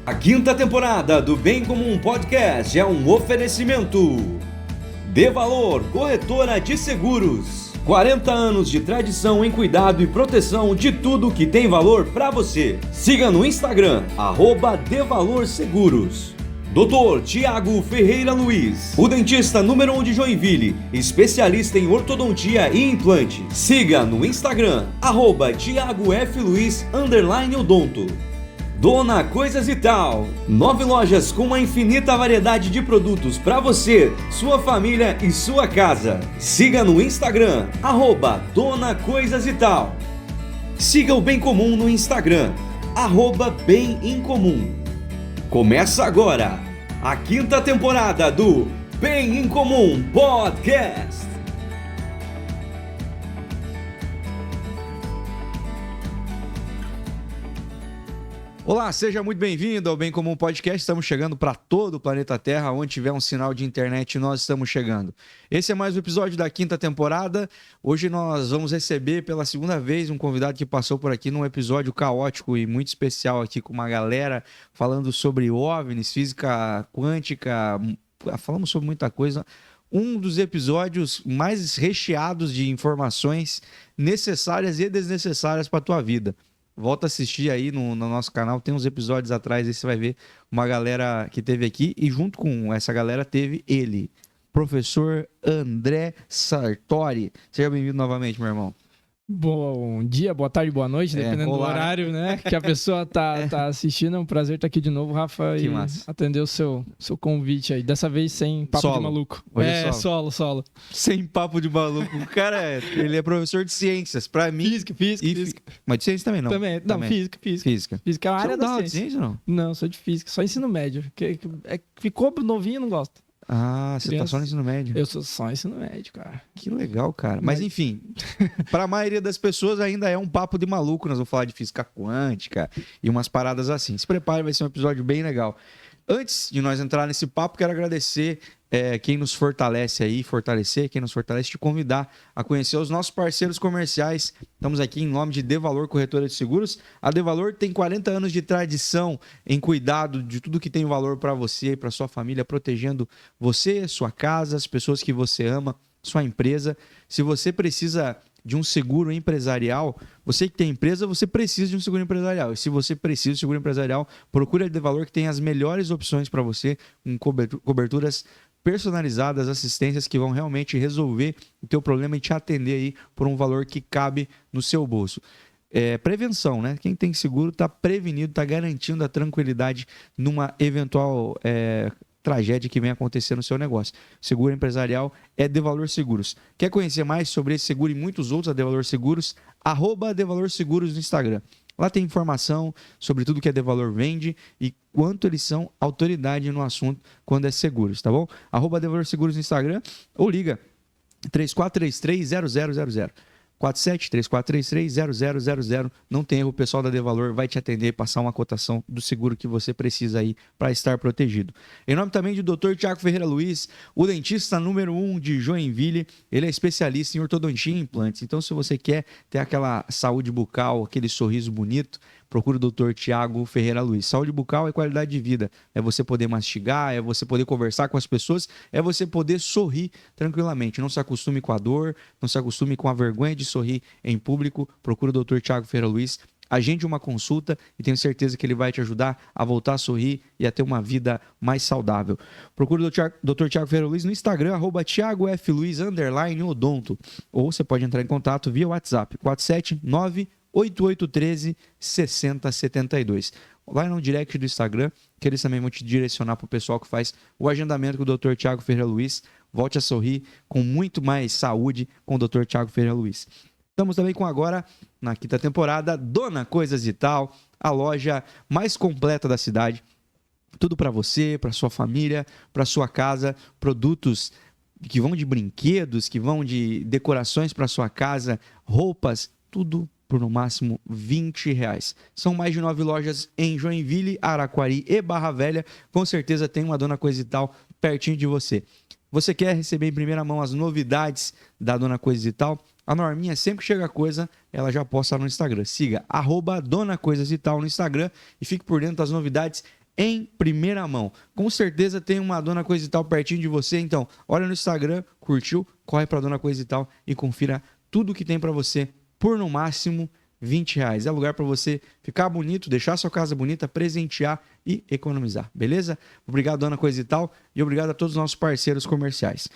A quinta temporada do Bem Comum Podcast é um oferecimento. Dê Valor, corretora de seguros. 40 anos de tradição em cuidado e proteção de tudo que tem valor para você. Siga no Instagram, @DeValorSeguros. Dr. Tiago Ferreira Luiz, o dentista número 1 de Joinville, especialista em ortodontia e implante. Siga no Instagram, @TiagoFLuiz_odonto. Dona Coisas e Tal, 9 lojas com uma infinita variedade de produtos para você, sua família e sua casa. Siga no Instagram, @Dona Coisas e Tal. Siga o Bem Comum no Instagram, @Bem em Comum. Começa agora a quinta temporada do Bem em Comum Podcast. Olá, seja muito bem-vindo ao Bem Comum Podcast. Estamos chegando para todo o planeta Terra. Onde tiver um sinal de internet, nós estamos chegando. Esse é mais um episódio da quinta temporada. Hoje nós vamos receber pela segunda vez um convidado que passou por aqui num episódio caótico e muito especial aqui com uma galera falando sobre OVNIs, física quântica, falamos sobre muita coisa. Um dos episódios mais recheados de informações necessárias e desnecessárias para a tua vida. Volta a assistir aí no nosso canal, tem uns episódios atrás, aí você vai ver uma galera que teve aqui, e junto com essa galera teve ele, professor André Sartori. Seja bem-vindo novamente, meu irmão. Bom dia, boa tarde, boa noite, dependendo do horário, né? Que a pessoa tá assistindo. É um prazer estar aqui de novo, Rafa, que e massa. Atender o seu convite aí. Dessa vez sem papo Solo. de maluco. Hoje é solo. Sem papo de maluco. O cara, ele é professor de ciências, pra mim. Física. Mas de ciência também não? Também. Física. Física é uma Você área não dá da aula de ciência. ciência, não? Não, sou de física, só ensino médio. Ficou novinho e não gosto. Ah, você Criança. tá só no ensino médio. Eu sou só ensino médio, cara. Que legal, cara. Mas enfim, para a maioria das pessoas ainda é um papo de maluco. Nós vamos falar de física quântica e umas paradas assim. Se prepare, vai ser um episódio bem legal. Antes de nós entrar nesse papo, quero agradecer quem nos fortalece aí, quem nos fortalece, te convidar a conhecer os nossos parceiros comerciais. Estamos aqui em nome de Dê Valor, corretora de seguros. A Dê Valor tem 40 anos de tradição em cuidado de tudo que tem valor para você e para sua família, protegendo você, sua casa, as pessoas que você ama, sua empresa. Se você precisa de um seguro empresarial, você que tem empresa, você precisa de um seguro empresarial. E se você precisa de um seguro empresarial, procure a Dê Valor, que tem as melhores opções para você, com coberturas personalizadas, assistências que vão realmente resolver o teu problema e te atender aí por um valor que cabe no seu bolso. Prevenção, né? Quem tem seguro está prevenido, está garantindo a tranquilidade numa eventual tragédia que venha acontecer no seu negócio. Seguro empresarial é Dê Valor Seguros. Quer conhecer mais sobre esse seguro e muitos outros, a Dê Valor Seguros, @DeValorSeguros no Instagram. Lá tem informação sobre tudo que a Dê Valor vende e quanto eles são autoridade no assunto quando é seguros, tá bom? @DeValorSeguros no Instagram ou liga 3433-0000. 47-3433-0000. Não tem erro, o pessoal da Dê Valor vai te atender e passar uma cotação do seguro que você precisa aí para estar protegido. Em nome também do Dr. Tiago Ferreira Luiz, o dentista número 1 de Joinville. Ele é especialista em ortodontia e implantes. Então, se você quer ter aquela saúde bucal, aquele sorriso bonito, procure o Dr. Tiago Ferreira Luiz. Saúde bucal é qualidade de vida. É você poder mastigar, é você poder conversar com as pessoas, é você poder sorrir tranquilamente. Não se acostume com a dor, não se acostume com a vergonha de sorrir em público. Procure o Dr. Tiago Ferreira Luiz. Agende uma consulta e tenho certeza que ele vai te ajudar a voltar a sorrir e a ter uma vida mais saudável. Procure o Dr. Tiago Ferreira Luiz no Instagram, @TiagoFLuiz_odonto. Ou você pode entrar em contato via WhatsApp, 479-8813-6072. Vai no direct do Instagram, que eles também vão te direcionar para o pessoal que faz o agendamento com o Dr. Tiago Ferreira Luiz. Volte a sorrir com muito mais saúde com o Dr. Tiago Ferreira Luiz. Estamos também com agora, na quinta temporada, Dona Coisas e Tal, a loja mais completa da cidade. Tudo para você, para sua família, para sua casa, produtos que vão de brinquedos, que vão de decorações para sua casa, roupas, tudo por no máximo R$20. São mais de 9 lojas em Joinville, Araquari e Barra Velha. Com certeza tem uma Dona Coisa e Tal pertinho de você. Você quer receber em primeira mão as novidades da Dona Coisa e Tal? A Norminha, sempre que chega coisa, ela já posta no Instagram. Siga @Dona Coisas e Tal no Instagram e fique por dentro das novidades em primeira mão. Com certeza tem uma Dona Coisa e Tal pertinho de você, então olha no Instagram, curtiu, corre para Dona Coisa e Tal e confira tudo que tem para você por no máximo R$20. É lugar para você ficar bonito, deixar sua casa bonita, presentear e economizar, beleza? Obrigado, Dona Coisa e Tal, e obrigado a todos os nossos parceiros comerciais.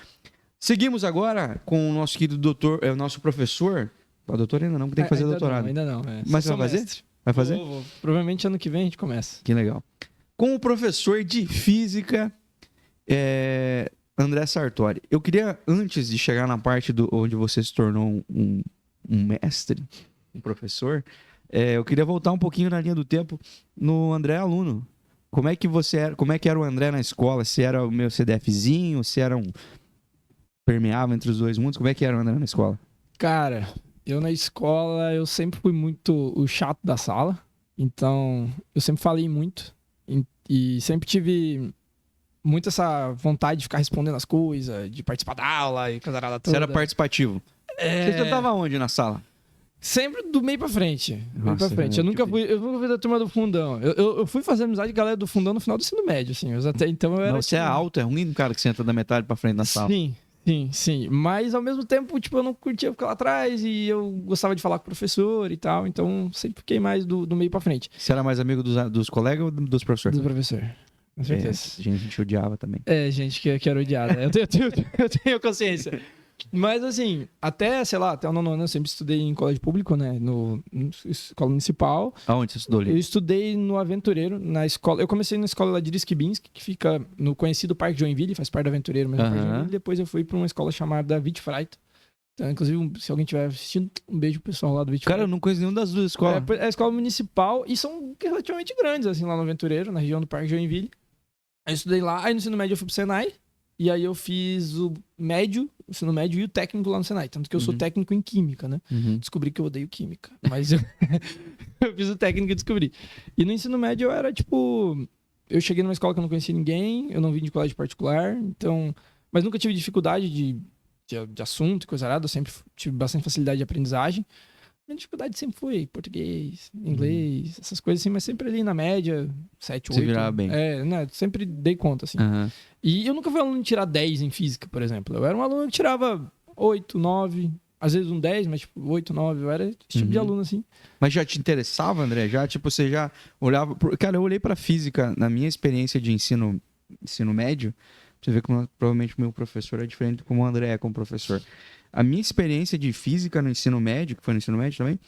Seguimos agora com o nosso querido doutor, o nosso professor. O doutor ainda não, porque tem que fazer doutorado. Ainda não. Mas você vai fazer? Vai fazer? Vou. Provavelmente ano que vem a gente começa. Que legal. Com o professor de física, André Sartori. Eu queria, antes de chegar na parte onde você se tornou um mestre, um professor, eu queria voltar um pouquinho na linha do tempo no André aluno. Como é que era o André na escola? Se era o meu CDFzinho, se era um permeável entre os dois mundos? Como é que era o André na escola? Cara, eu na escola, eu sempre fui muito o chato da sala. Então, eu sempre falei muito. E sempre tive muito essa vontade de ficar respondendo as coisas, de participar da aula e casarada toda. Você era participativo. Você já estava onde na sala? Sempre do meio pra frente. Nossa, Eu nunca fui da turma do fundão. Eu fui fazer amizade com a galera do fundão no final do ensino médio, assim. Então eu era. Não, você é alto, é ruim do cara que senta da metade pra frente na sala. Sim. Mas ao mesmo tempo, tipo, eu não curtia ficar lá atrás e eu gostava de falar com o professor e tal. Então sempre fiquei mais do meio pra frente. Você era mais amigo dos colegas ou dos professores? Do professor. Com certeza. A gente odiava também. Gente que era odiada. Eu tenho consciência. Mas assim, até o nono ano eu sempre estudei em colégio público, né? No escola municipal. Aonde você estudou ali? Eu estudei no Aventureiro, na escola. Eu comecei na escola lá de Iriskibinsk, que fica no conhecido Parque Joinville, faz parte do Aventureiro mesmo. Parque Joinville. Depois eu fui para uma escola chamada Wittfreit. Então, inclusive, se alguém estiver assistindo, um beijo pro pessoal lá do Wittfreit. Cara, eu não conheço nenhuma das duas escolas. É a escola municipal e são relativamente grandes, assim, lá no Aventureiro, na região do Parque Joinville. Aí eu estudei lá, aí no ensino médio eu fui pro Senai. E aí eu fiz o ensino médio e o técnico lá no Senai. Tanto que eu sou técnico em química, né? Descobri que eu odeio química. Mas eu fiz o técnico e descobri. E no ensino médio eu era, tipo... Eu cheguei numa escola que eu não conhecia ninguém. Eu não vim de colégio particular. Então... Mas nunca tive dificuldade de assunto e coisa arada. Eu sempre tive bastante facilidade de aprendizagem. Minha dificuldade sempre foi português, inglês, essas coisas assim, mas sempre ali na média, 7, 8. Você virava bem. Né? Sempre dei conta, assim. E eu nunca fui aluno de tirar 10 em física, por exemplo. Eu era um aluno que tirava 8, 9, às vezes um 10, mas tipo 8, 9. Eu era esse tipo de aluno, assim. Mas já te interessava, André? Você já olhava... Cara, eu olhei pra física na minha experiência de ensino médio. Você vê como provavelmente o meu professor é diferente de como o André é como professor. A minha experiência de física no ensino médio, que foi no ensino médio também,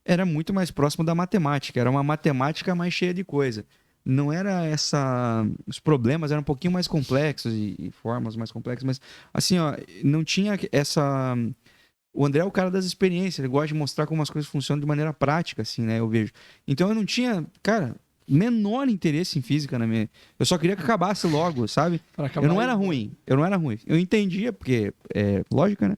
era muito mais próximo da matemática. Era uma matemática mais cheia de coisa. Não era os problemas eram um pouquinho mais complexos e formas mais complexas, mas assim, ó, não tinha essa... O André é o cara das experiências, ele gosta de mostrar como as coisas funcionam de maneira prática, assim, né, eu vejo. Então eu não tinha, cara, menor interesse em física na minha... Eu só queria que acabasse logo, sabe? Eu não era ruim. Eu entendia, porque é lógica, né?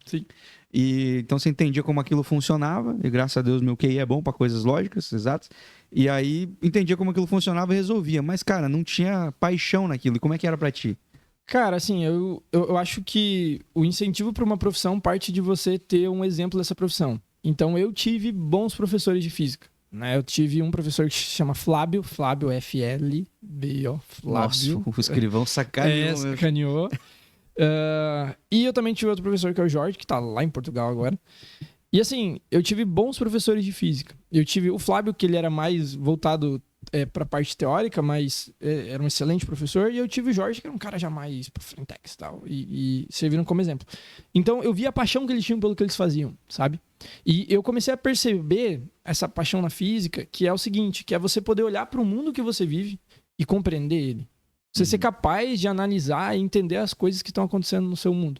Sim. E então você entendia como aquilo funcionava, e graças a Deus meu QI é bom para coisas lógicas, exatas. E aí entendia como aquilo funcionava e resolvia. Mas, cara, não tinha paixão naquilo. E como é que era para ti? Cara, assim, eu acho que o incentivo para uma profissão parte de você ter um exemplo dessa profissão. Então, eu tive bons professores de física. Né? Eu tive um professor que se chama Flávio F-L-B-O, Flávio. Nossa, o escrivão sacaneou. Sacaneou. E eu também tive outro professor que é o Jorge, que tá lá em Portugal agora. E assim, eu tive bons professores de física. Eu tive o Flávio, que ele era mais voltado pra parte teórica, mas era um excelente professor. E eu tive o Jorge, que era um cara já mais pro frentex e tal. E serviram como exemplo. Então, eu vi a paixão que eles tinham pelo que eles faziam, sabe? E eu comecei a perceber essa paixão na física, que é o seguinte, que é você poder olhar para o mundo que você vive e compreender ele. Você ser capaz de analisar e entender as coisas que estão acontecendo no seu mundo.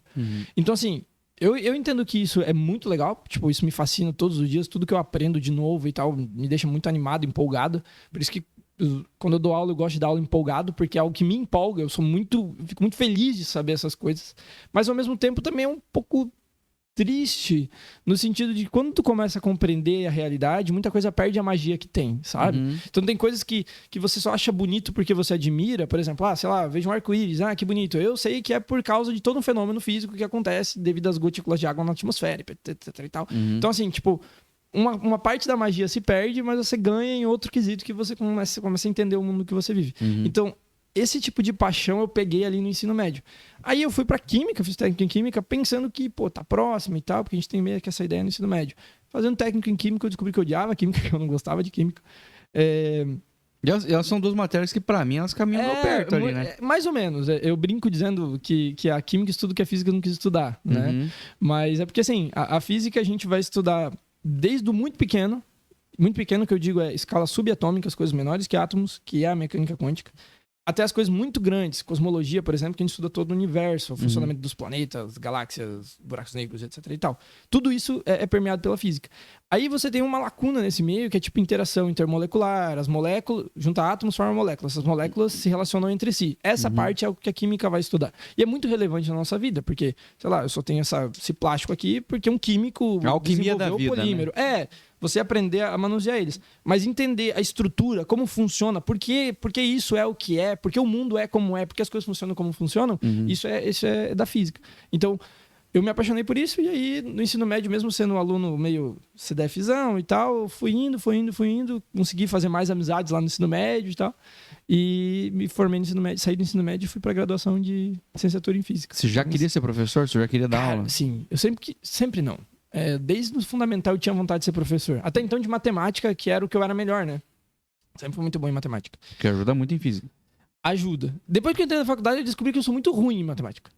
Então, assim, eu entendo que isso é muito legal. Tipo, isso me fascina todos os dias. Tudo que eu aprendo de novo e tal me deixa muito animado, empolgado. Por isso que quando eu dou aula, eu gosto de dar aula empolgado, porque é algo que me empolga. Eu fico muito feliz de saber essas coisas. Mas, ao mesmo tempo, também é um pouco triste, no sentido de quando tu começa a compreender a realidade, muita coisa perde a magia que tem, sabe? Então tem coisas que você só acha bonito porque você admira, por exemplo, sei lá, vejo um arco-íris, que bonito. Eu sei que é por causa de todo um fenômeno físico que acontece devido às gotículas de água na atmosfera, etc e tal. Então assim, tipo, uma parte da magia se perde, mas você ganha em outro quesito que você começa a entender o mundo que você vive. Então, esse tipo de paixão eu peguei ali no ensino médio. Aí eu fui pra química, fiz técnico em química, pensando que, tá próximo e tal, porque a gente tem meio que essa ideia no ensino médio. Fazendo técnico em química, eu descobri que eu odiava química, que eu não gostava de química. E elas são duas matérias que, pra mim, elas caminham perto ali, né? Mais ou menos. Eu brinco dizendo que a química estuda o que a física não quis estudar, né? Mas é porque, assim, a física a gente vai estudar desde o muito pequeno que eu digo é escala subatômica, as coisas menores que átomos, que é a mecânica quântica, até as coisas muito grandes, cosmologia, por exemplo, que a gente estuda todo o universo, o funcionamento dos planetas, galáxias, buracos negros, etc. e tal. Tudo isso é permeado pela física. Aí você tem uma lacuna nesse meio, que é tipo interação intermolecular, as moléculas, junta átomos, formam moléculas, essas moléculas se relacionam entre si. Essa parte é o que a química vai estudar. E é muito relevante na nossa vida, porque, sei lá, eu só tenho esse plástico aqui porque um químico a alquimia desenvolveu da vida, o polímero. Né? Você aprender a manusear eles. Mas entender a estrutura, como funciona, porque isso é o que é, porque o mundo é como é, porque as coisas funcionam como funcionam, isso é da física. Então, eu me apaixonei por isso, e aí, no ensino médio, mesmo sendo um aluno meio CDFzão e tal, fui indo, consegui fazer mais amizades lá no ensino médio e tal, e me formei no ensino médio, saí do ensino médio e fui para graduação de licenciatura em física. Você já queria ser professor? Você já queria dar aula? Sim, eu sempre não. Desde o fundamental eu tinha vontade de ser professor. Até então de matemática, que era o que eu era melhor, né? Sempre fui muito bom em matemática. Que ajuda muito em física. Ajuda. Depois que eu entrei na faculdade, eu descobri que eu sou muito ruim em matemática.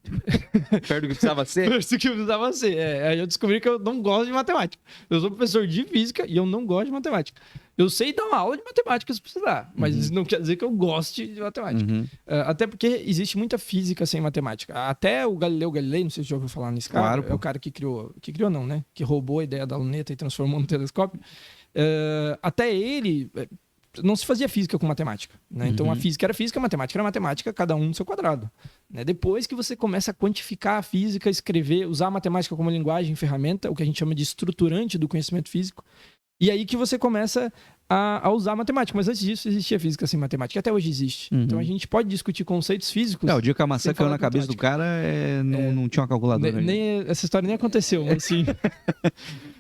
Perto do que precisava ser? Perto do que precisava ser. Aí eu descobri que eu não gosto de matemática. Eu sou professor de física e eu não gosto de matemática. Eu sei dar uma aula de matemática se precisar, mas isso não quer dizer que eu goste de matemática. Até porque existe muita física sem matemática. Até o Galileu Galilei, não sei se você já ouviu falar nesse cara, claro, é o cara que criou não, né? Que roubou a ideia da luneta e transformou no telescópio. Até ele... não se fazia física com matemática, né? Então a física era matemática era matemática, cada um no seu quadrado, né? Depois que você começa a quantificar a física, escrever, usar a matemática como linguagem, ferramenta, o que a gente chama de estruturante do conhecimento físico, e aí que você começa a usar a matemática. Mas antes disso existia física sem matemática, até hoje existe. Então a gente pode discutir conceitos físicos. O dia que a maçã caiu na cabeça do cara, não tinha uma calculadora. Essa história nem aconteceu, mas sim.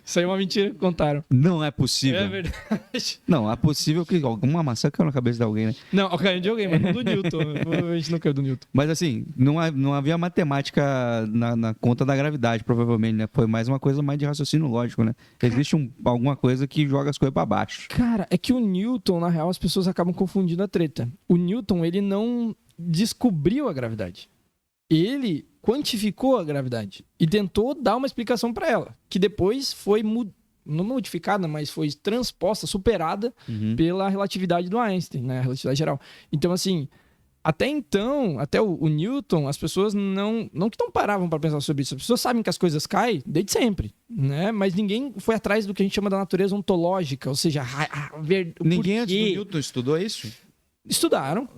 Isso aí é uma mentira que contaram. Não é possível. É verdade. Não, é possível que alguma maçã caiu na cabeça de alguém, né? Não, caiu de alguém, mas não do Newton. Provavelmente não caiu do Newton. Mas assim, não havia matemática na conta da gravidade, provavelmente, né? Foi mais uma coisa mais de raciocínio lógico, né? Existe alguma coisa que joga as coisas pra baixo. Cara, é que o Newton, na real, as pessoas acabam confundindo a treta. O Newton, ele não descobriu a gravidade. Ele quantificou a gravidade e tentou dar uma explicação para ela, que depois foi não modificada, mas foi transposta, superada pela relatividade do Einstein, né? A relatividade geral. Então, assim, até então, até o Newton, as pessoas não paravam para pensar sobre isso. As pessoas sabem que as coisas caem desde sempre, né? Mas ninguém foi atrás do que a gente chama da natureza ontológica, ou seja, ninguém antes do Newton estudou isso? Estudaram,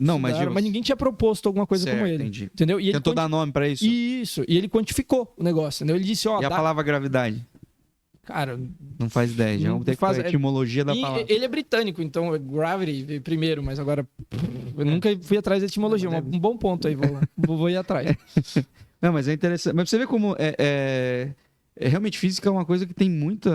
mas ninguém tinha proposto alguma coisa como ele. Entendi. Entendeu? E tentou dar nome pra isso? Isso. E ele quantificou o negócio, entendeu? Ele disse, E a palavra gravidade? Cara... não faz ideia. Já vamos ter que fazer a etimologia da palavra. Ele é britânico, então gravity primeiro, mas agora... eu nunca fui atrás da etimologia. Um bom ponto aí, vou ir atrás. Não, mas é interessante. Mas você vê como realmente física é uma coisa que tem muito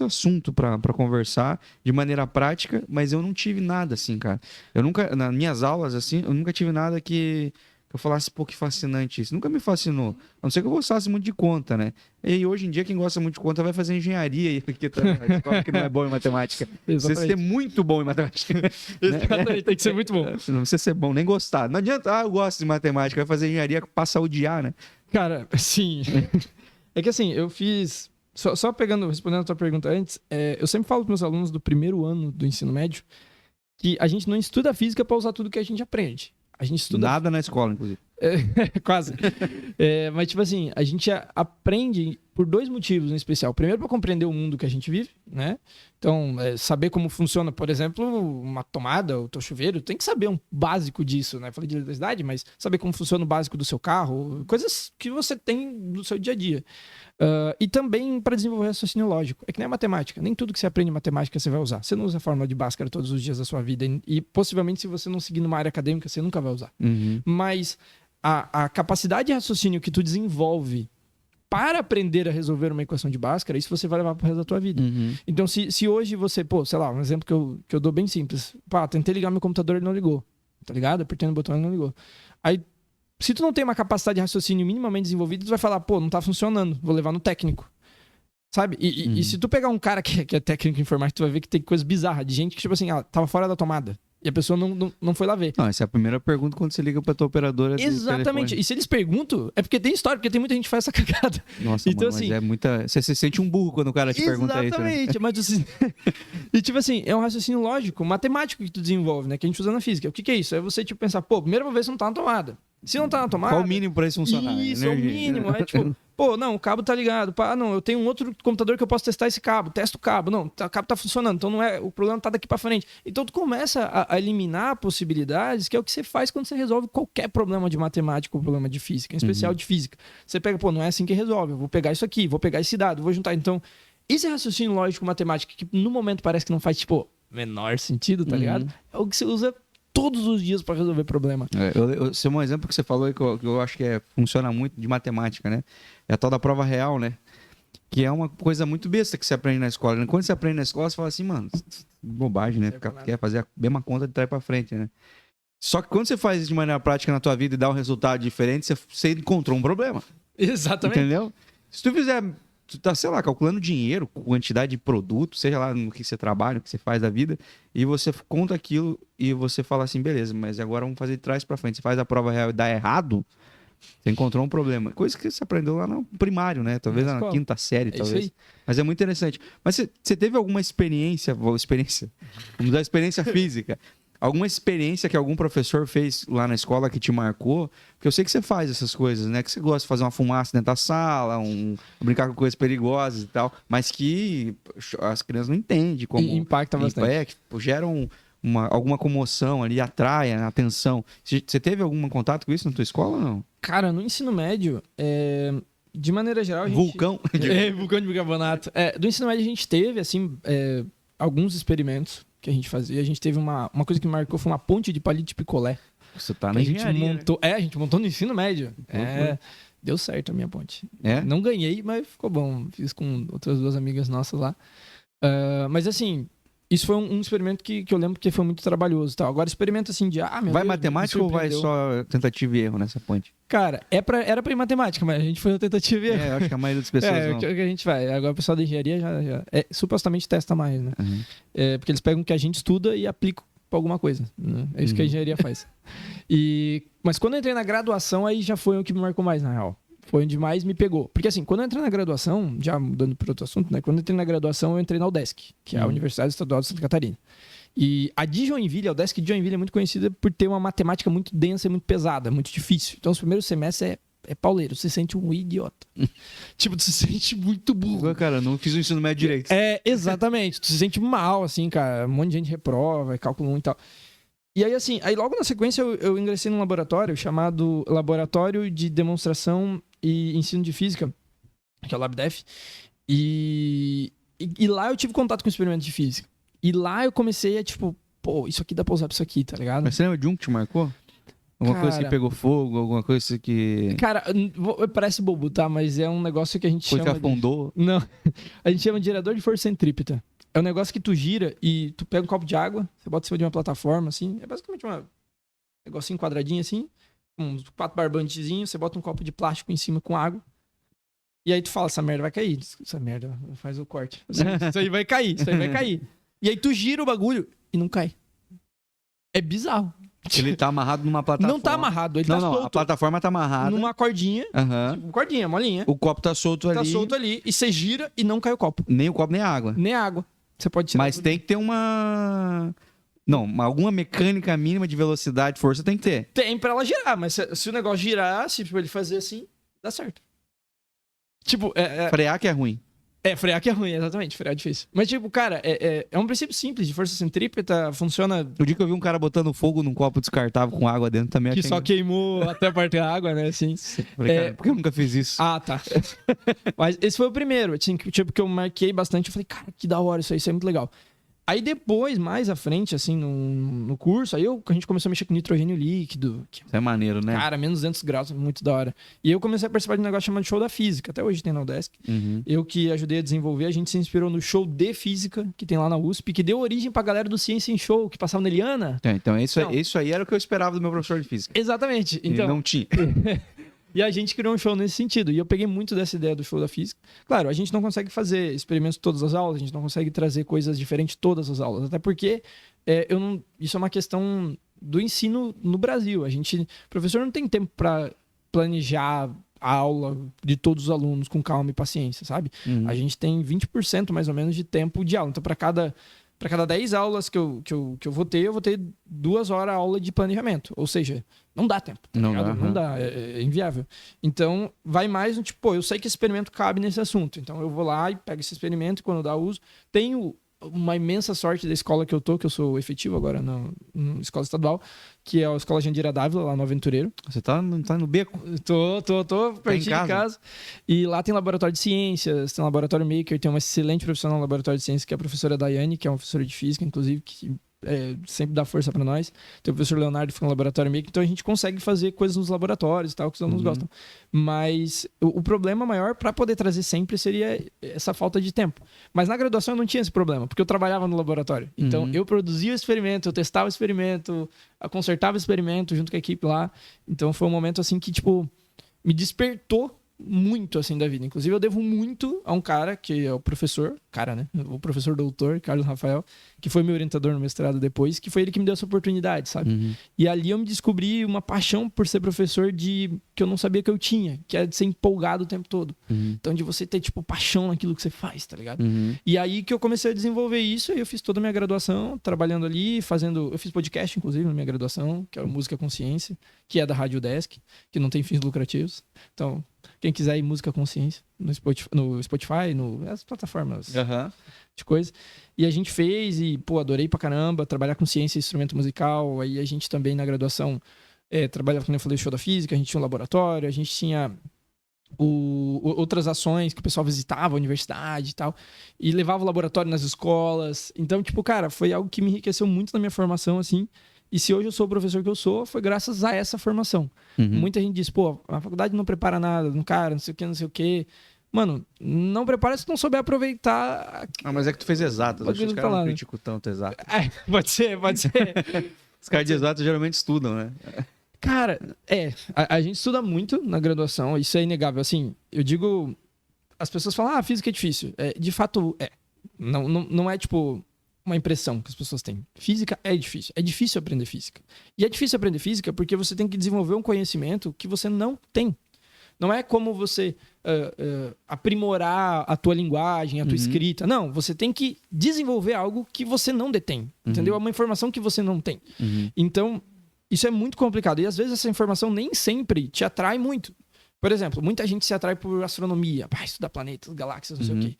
assunto pra conversar de maneira prática, mas eu não tive nada assim, cara. Eu nunca, nas minhas aulas, assim, eu nunca tive nada que eu falasse, pô, que fascinante isso. Nunca me fascinou. A não ser que eu gostasse muito de conta, né? E hoje em dia, quem gosta muito de conta vai fazer engenharia, porque descobre que não é bom em matemática. Precisa ser muito bom em matemática. Exatamente, tem que ser muito bom. Não precisa ser bom, nem gostar. Não adianta, eu gosto de matemática, vai fazer engenharia, passa a odiar, né? Cara, sim. É que assim, eu fiz... Só respondendo a tua pergunta antes, eu sempre falo para meus alunos do primeiro ano do ensino médio que a gente não estuda física para usar tudo que a gente aprende. A gente estuda... Nada na escola, inclusive. Quase. Mas, tipo assim, a gente aprende por dois motivos em especial. Primeiro, para compreender o mundo que a gente vive, né? Então, saber como funciona, por exemplo, uma tomada, o teu chuveiro, tem que saber um básico disso, né? Falei de eletricidade, mas saber como funciona o básico do seu carro, coisas que você tem no seu dia a dia. E também para desenvolver raciocínio lógico. É que nem a matemática. Nem tudo que você aprende em matemática você vai usar. Você não usa a fórmula de Bhaskara todos os dias da sua vida. E possivelmente, se você não seguir numa área acadêmica, você nunca vai usar. Mas a capacidade de raciocínio que tu desenvolve para aprender a resolver uma equação de Bhaskara, isso você vai levar pro resto da tua vida. Então, se hoje você, sei lá, um exemplo que eu dou bem simples. Tentei ligar meu computador e ele não ligou. Tá ligado? Apertei no botão e ele não ligou. Aí, se tu não tem uma capacidade de raciocínio minimamente desenvolvida, tu vai falar, não tá funcionando, vou levar no técnico. Sabe? E se tu pegar um cara que é técnico informático, tu vai ver que tem coisa bizarra de gente que, tipo assim, tava fora da tomada. E a pessoa não foi lá ver. Não, essa é a primeira pergunta quando você liga pra tua operadora. Exatamente. E se eles perguntam, é porque tem história, porque tem muita gente que faz essa cagada. Nossa, então, mano, assim, mas é muita... Você se sente um burro quando o cara te pergunta isso. Exatamente. Mas assim... E tipo assim, é um raciocínio lógico, matemático que tu desenvolve, né? Que a gente usa na física. O que é isso? É você, tipo, pensar, primeira vez não tá na tomada. Se não tá na tomada... Qual o mínimo pra isso funcionar? Isso, é o mínimo. É tipo... não, o cabo tá ligado. Não, eu tenho um outro computador que eu posso testar esse cabo. Testa o cabo. Não, o cabo tá funcionando. Então o problema tá daqui pra frente. Então tu começa a eliminar possibilidades, que é o que você faz quando você resolve qualquer problema de matemática ou problema de física, em especial de física. Você pega, não é assim que resolve. Eu vou pegar isso aqui, vou pegar esse dado, vou juntar. Então, esse raciocínio lógico matemático, que no momento parece que não faz, menor sentido, tá ligado? É o que você usa todos os dias para resolver problema. Um exemplo que você falou aí que eu acho que funciona muito de matemática, né? É a tal da prova real, né? Que é uma coisa muito besta que você aprende na escola, né? Quando você aprende na escola, você fala assim, mano, bobagem, né? Quer fazer a mesma conta de trás para frente, né? Só que quando você faz isso de maneira prática na tua vida e dá um resultado diferente, você encontrou um problema. Exatamente. Entendeu? Se tu fizer... Tu tá, sei lá, calculando dinheiro, quantidade de produto, seja lá no que você trabalha, no que você faz da vida, e você conta aquilo e você fala assim, beleza, mas agora vamos fazer de trás pra frente. Você faz a prova real e dá errado, você encontrou um problema. Coisa que você aprendeu lá no primário, né? Talvez na quinta série, talvez. Mas é muito interessante. Mas você teve alguma experiência, vamos dar experiência física, alguma experiência que algum professor fez lá na escola que te marcou? Porque eu sei que você faz essas coisas, né? Que você gosta de fazer uma fumaça dentro da sala, brincar com coisas perigosas e tal, mas que as crianças não entendem como... Impacta bastante. Que geram alguma comoção ali, atrai a atenção. Você teve algum contato com isso na tua escola ou não? Cara, no ensino médio, de maneira geral... Vulcão de bicarbonato. Do ensino médio a gente teve, assim, alguns experimentos que a gente fazia. A gente teve uma coisa que me marcou, foi uma ponte de palito de picolé. Você tá na engenharia, montou, né? A gente montou no ensino médio. Deu certo a minha ponte. Não ganhei, mas ficou bom. Fiz com outras duas amigas nossas lá. Mas assim, isso foi um experimento que eu lembro que foi muito trabalhoso. Tal. Agora, experimento assim de... meu vai Deus, matemática ou vai só tentativa e erro nessa ponte? Cara, era pra ir matemática, mas a gente foi na tentativa e erro. Eu acho que a maioria das pessoas não. Que a gente vai. Agora o pessoal da engenharia já supostamente testa mais, né? Porque eles pegam o que a gente estuda e aplicam pra alguma coisa. Né? É isso que a engenharia faz. Mas quando eu entrei na graduação, aí já foi o que me marcou mais, na real. Foi onde mais me pegou. Porque assim, quando eu entrei na graduação, já mudando para outro assunto, né? Quando eu entrei na graduação, eu entrei na UDESC, que é a Universidade Estadual de Santa Catarina. E a de Joinville, a UDESC de Joinville é muito conhecida por ter uma matemática muito densa e muito pesada, muito difícil. Então, os primeiros semestres é pauleiro. Você se sente um idiota. Tipo, tu se sente muito burro. Cara, não fiz o ensino médio direito. Exatamente. Tu se sente mal, assim, cara. Um monte de gente reprova, cálculo 1 e tal. E aí, assim, logo na sequência eu ingressei num laboratório chamado Laboratório de Demonstração e Ensino de Física, que é o LabDef. E lá eu tive contato com experimentos de física. E lá eu comecei a, tipo, isso aqui dá pra usar pra isso aqui, tá ligado? Mas você lembra de um que te marcou? Alguma coisa que pegou fogo, alguma coisa que... Cara, parece bobo, tá? Mas é um negócio que a gente chama... que afundou? Não. A gente chama de gerador de força centrípeta. É um negócio que tu gira e tu pega um copo de água, você bota em cima de uma plataforma, assim. É basicamente um negocinho quadradinho, assim. Uns 4 barbantezinhos, você bota um copo de plástico em cima com água. E aí tu fala, essa merda vai cair. Essa merda faz o corte. Isso aí vai cair, isso aí vai cair. E aí tu gira o bagulho e não cai. É bizarro. Ele tá amarrado numa plataforma. Não tá amarrado, ele tá solto. A plataforma tá amarrada. Numa cordinha. Tipo, cordinha, molinha. O copo tá solto ali. Tá solto ali. E você gira e não cai o copo. Nem o copo, nem a água. Nem a água. Você pode tirar. Mas tem que ter uma... Não, alguma mecânica mínima de velocidade, força tem que ter. Tem pra ela girar, mas se o negócio girar, se ele fazer assim, dá certo. Tipo, frear que é ruim. Frear que é ruim, exatamente. Frear é difícil. Mas, tipo, cara, é um princípio simples de força centrípeta, funciona... O dia que eu vi um cara botando fogo num copo descartável com água dentro também... Que só queimou até a parte da água, né, assim. Falei, cara, por que eu nunca fiz isso? Ah, tá. Mas esse foi o primeiro, assim, tipo, que eu marquei bastante. Eu falei, cara, que da hora isso aí é muito legal. Aí depois, mais à frente, assim, no curso, a gente começou a mexer com nitrogênio líquido. Isso é maneiro, né? Cara, menos 200 graus, muito da hora. E eu comecei a participar de um negócio chamado Show da Física. Até hoje tem na UDESC. Eu que ajudei a desenvolver, a gente se inspirou no Show de Física, que tem lá na USP, que deu origem pra galera do Ciência em Show, que passava na Eliana. Então, isso aí era o que eu esperava do meu professor de física. Exatamente. Então, E não tinha. E a gente criou um show nesse sentido. E eu peguei muito dessa ideia do Show da Física. Claro, a gente não consegue fazer experimentos todas as aulas, a gente não consegue trazer coisas diferentes todas as aulas. Até porque isso é uma questão do ensino no Brasil. O professor não tem tempo para planejar a aula de todos os alunos com calma e paciência, sabe? A gente tem 20% mais ou menos de tempo de aula. Então, para cada 10 aulas que eu vou ter, 2 horas aula de planejamento. Ou seja, não dá tempo. Tá ligado? Não dá, é inviável. Então, vai mais no tipo, eu sei que esse experimento cabe nesse assunto. Então, eu vou lá e pego esse experimento e quando dá uso. Tenho uma imensa sorte da escola que eu sou efetivo agora na escola estadual, que é a Escola Jandira Dávila, lá no Aventureiro. Você tá no beco? Tô pertinho de casa. E lá tem laboratório de ciências, tem laboratório maker, tem uma excelente profissional no laboratório de ciências, que é a professora Daiane, que é uma professora de física, inclusive, que sempre dá força para nós. Tem o professor Leonardo, que fica no laboratório maker, então a gente consegue fazer coisas nos laboratórios e tal, que os alunos gostam. Mas o problema maior para poder trazer sempre seria essa falta de tempo. Mas na graduação eu não tinha esse problema, porque eu trabalhava no laboratório. Então eu produzia o experimento, eu testava o experimento, eu consertava o experimento junto com a equipe lá. Então foi um momento assim que, tipo, me despertou muito assim da vida. Inclusive eu devo muito a um cara que é o professor, o professor doutor Carlos Rafael, que foi meu orientador no mestrado depois, que foi ele que me deu essa oportunidade, sabe? E ali eu me descobri uma paixão por ser professor que eu não sabia que eu tinha, que é de ser empolgado o tempo todo. Então de você ter, tipo, paixão naquilo que você faz, tá ligado? E aí que eu comecei a desenvolver isso, aí eu fiz toda a minha graduação trabalhando ali, eu fiz podcast, inclusive, na minha graduação, que é o Música Consciência, que é da Rádio Desk, que não tem fins lucrativos. Então, quem quiser ir Música Consciência no Spotify, nas plataformas de coisa. E a gente fez e, adorei pra caramba trabalhar com ciência e instrumento musical. Aí a gente também na graduação trabalhava, como eu falei, Show da Física, a gente tinha um laboratório, a gente tinha outras ações que o pessoal visitava a universidade e tal, e levava o laboratório nas escolas. Então, tipo, cara, foi algo que me enriqueceu muito na minha formação, assim. E se hoje eu sou o professor que eu sou, foi graças a essa formação. Muita gente diz, a faculdade não prepara nada, não sei o quê. Mano, não prepara se não souber aproveitar. Mas é que tu fez exatas, acho que os caras não criticam tanto exato. Pode ser. Os caras de exato geralmente estudam, né? Cara, a gente estuda muito na graduação, isso é inegável. Assim, eu digo, as pessoas falam, física é difícil. De fato, é. Não é, tipo, uma impressão que as pessoas têm. Física é difícil. É difícil aprender física. E é difícil aprender física porque você tem que desenvolver um conhecimento que você não tem. Não é como você aprimorar a tua linguagem, a tua escrita. Não, você tem que desenvolver algo que você não detém. Entendeu? É uma informação que você não tem. Então, isso é muito complicado. E às vezes essa informação nem sempre te atrai muito. Por exemplo, muita gente se atrai por astronomia. Estudar planetas, galáxias, não sei o quê.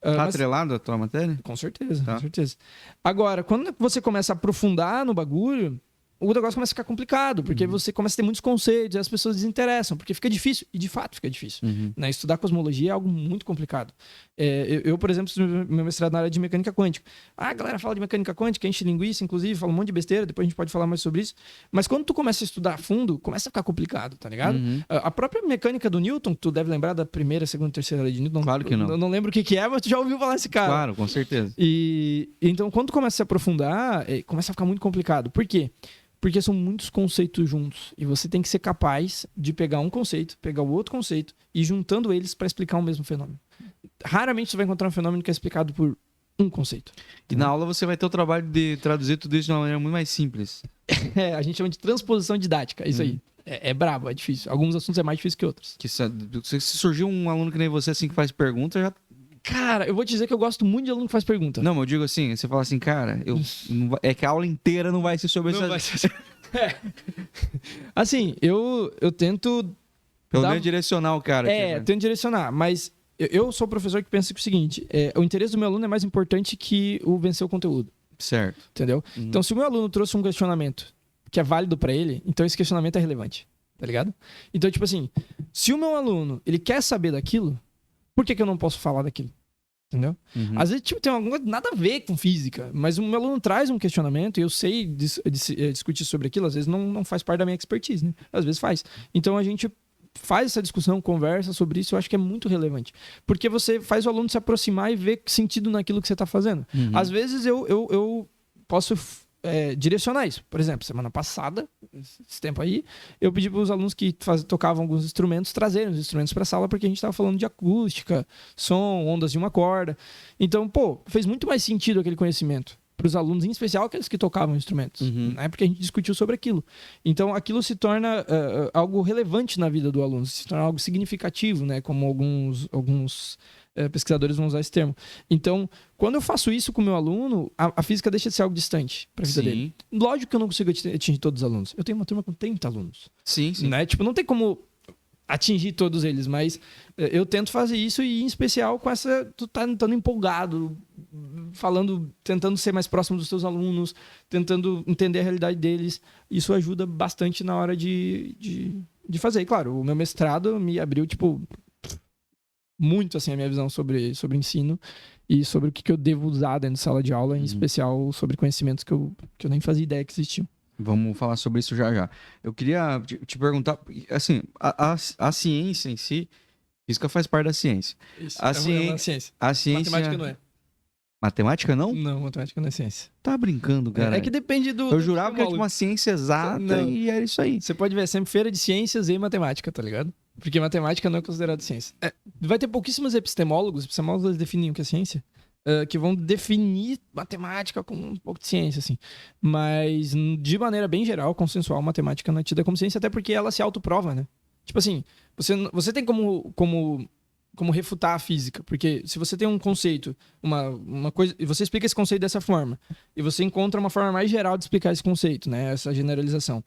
Tá atrelado a tua matéria? Com certeza, com certeza. Agora, quando você começa a aprofundar no bagulho, o negócio começa a ficar complicado, porque você começa a ter muitos conceitos e as pessoas desinteressam, porque fica difícil, e de fato fica difícil. Né? Estudar cosmologia é algo muito complicado. Eu, por exemplo, estudo meu mestrado na área de mecânica quântica. A galera fala de mecânica quântica, enche linguiça, inclusive, fala um monte de besteira, depois a gente pode falar mais sobre isso. Mas quando tu começa a estudar a fundo, começa a ficar complicado, tá ligado? A própria mecânica do Newton, tu deve lembrar da primeira, segunda, terceira lei de Newton. Claro que não. Eu não lembro o que é, mas tu já ouviu falar desse cara. Claro, com certeza. E então, quando tu começa a se aprofundar, começa a ficar muito complicado. Por quê? Porque são muitos conceitos juntos. E você tem que ser capaz de pegar um conceito, pegar o outro conceito e juntando eles para explicar o mesmo fenômeno. Raramente você vai encontrar um fenômeno que é explicado por um conceito. E na aula você vai ter o trabalho de traduzir tudo isso de uma maneira muito mais simples. A gente chama de transposição didática. Isso aí. É brabo, é difícil. Alguns assuntos é mais difícil que outros. Se surgir um aluno que nem você assim que faz pergunta, já... Cara, eu vou te dizer que eu gosto muito de aluno que faz pergunta. Não, mas eu digo assim, você fala assim, cara, é que a aula inteira não vai ser sobre não vai ser... Assim, eu tento... Pelo menos direcionar o cara. Tento direcionar, mas eu sou o professor que pensa que o seguinte, o interesse do meu aluno é mais importante que o vencer o conteúdo. Certo. Entendeu? Então, se o meu aluno trouxe um questionamento que é válido pra ele, então esse questionamento é relevante, tá ligado? Então, tipo assim, se o meu aluno, ele quer saber daquilo, por que eu não posso falar daquilo? Entendeu? Às vezes, tipo, tem alguma nada a ver com física, mas o meu aluno traz um questionamento e eu sei discutir sobre aquilo, às vezes não faz parte da minha expertise, né? Às vezes faz. Então, a gente faz essa discussão, conversa sobre isso, eu acho que é muito relevante. Porque você faz o aluno se aproximar e ver sentido naquilo que você está fazendo. Às vezes, eu posso direcionar isso. Por exemplo, semana passada, esse tempo aí, eu pedi para os alunos que tocavam alguns instrumentos trazerem os instrumentos para a sala, porque a gente estava falando de acústica, som, ondas de uma corda. Então, fez muito mais sentido aquele conhecimento para os alunos, em especial aqueles que tocavam instrumentos, né? Porque a gente discutiu sobre aquilo. Então, aquilo se torna algo relevante na vida do aluno, se torna algo significativo, né? Como alguns pesquisadores vão usar esse termo. Então, quando eu faço isso com o meu aluno, a física deixa de ser algo distante para a vida dele. Lógico que eu não consigo atingir todos os alunos. Eu tenho uma turma com 30 alunos. Sim. Né? Tipo, não tem como atingir todos eles, mas eu tento fazer isso e, em especial, com tu tá estando empolgado, falando, tentando ser mais próximo dos teus alunos, tentando entender a realidade deles. Isso ajuda bastante na hora de fazer. E, claro, o meu mestrado me abriu, tipo, muito assim a minha visão sobre ensino e sobre o que eu devo usar dentro de sala de aula, em especial sobre conhecimentos que eu nem fazia ideia que existiam. Vamos falar sobre isso já. Eu queria te perguntar, assim, a ciência em si, física faz parte da ciência. Isso, a ciência. Matemática não é. Matemática não? Não, matemática não é ciência. Tá brincando, cara. É que depende do... Eu jurava que era uma ciência exata e era isso aí. Você pode ver, é sempre feira de ciências e matemática, tá ligado? Porque matemática não é considerada ciência. Vai ter pouquíssimos epistemólogos eles definem o que é ciência, que vão definir matemática como um pouco de ciência, assim. Mas, de maneira bem geral, consensual, matemática não é tida como ciência, até porque ela se autoprova, né? Tipo assim, você tem como refutar a física, porque se você tem um conceito, uma coisa, e você explica esse conceito dessa forma, e você encontra uma forma mais geral de explicar esse conceito, né? Essa generalização.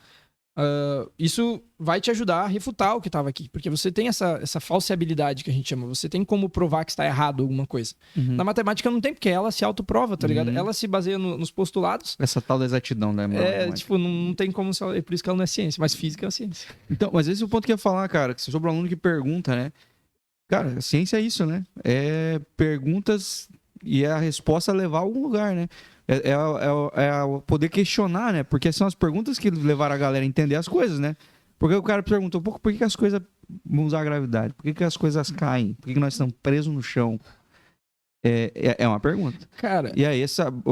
Isso vai te ajudar a refutar o que estava aqui, porque você tem essa falseabilidade que a gente chama, você tem como provar que está errado alguma coisa. Na matemática não tem, porque ela se autoprova, tá ligado? Ela se baseia nos postulados. Essa tal da exatidão, né? Tipo, não tem como, é por isso que ela não é ciência, mas física é uma ciência. Então, mas esse é o ponto que eu ia falar, cara, que sobre o aluno que pergunta, né? Cara, a ciência é isso, né? É perguntas e a resposta levar a algum lugar, né? É poder questionar, né? Porque são as perguntas que levaram a galera a entender as coisas, né? Porque o cara perguntou, por que as coisas vão usar a gravidade? Por que as coisas caem? Por que nós estamos presos no chão? É uma pergunta. Cara... E aí,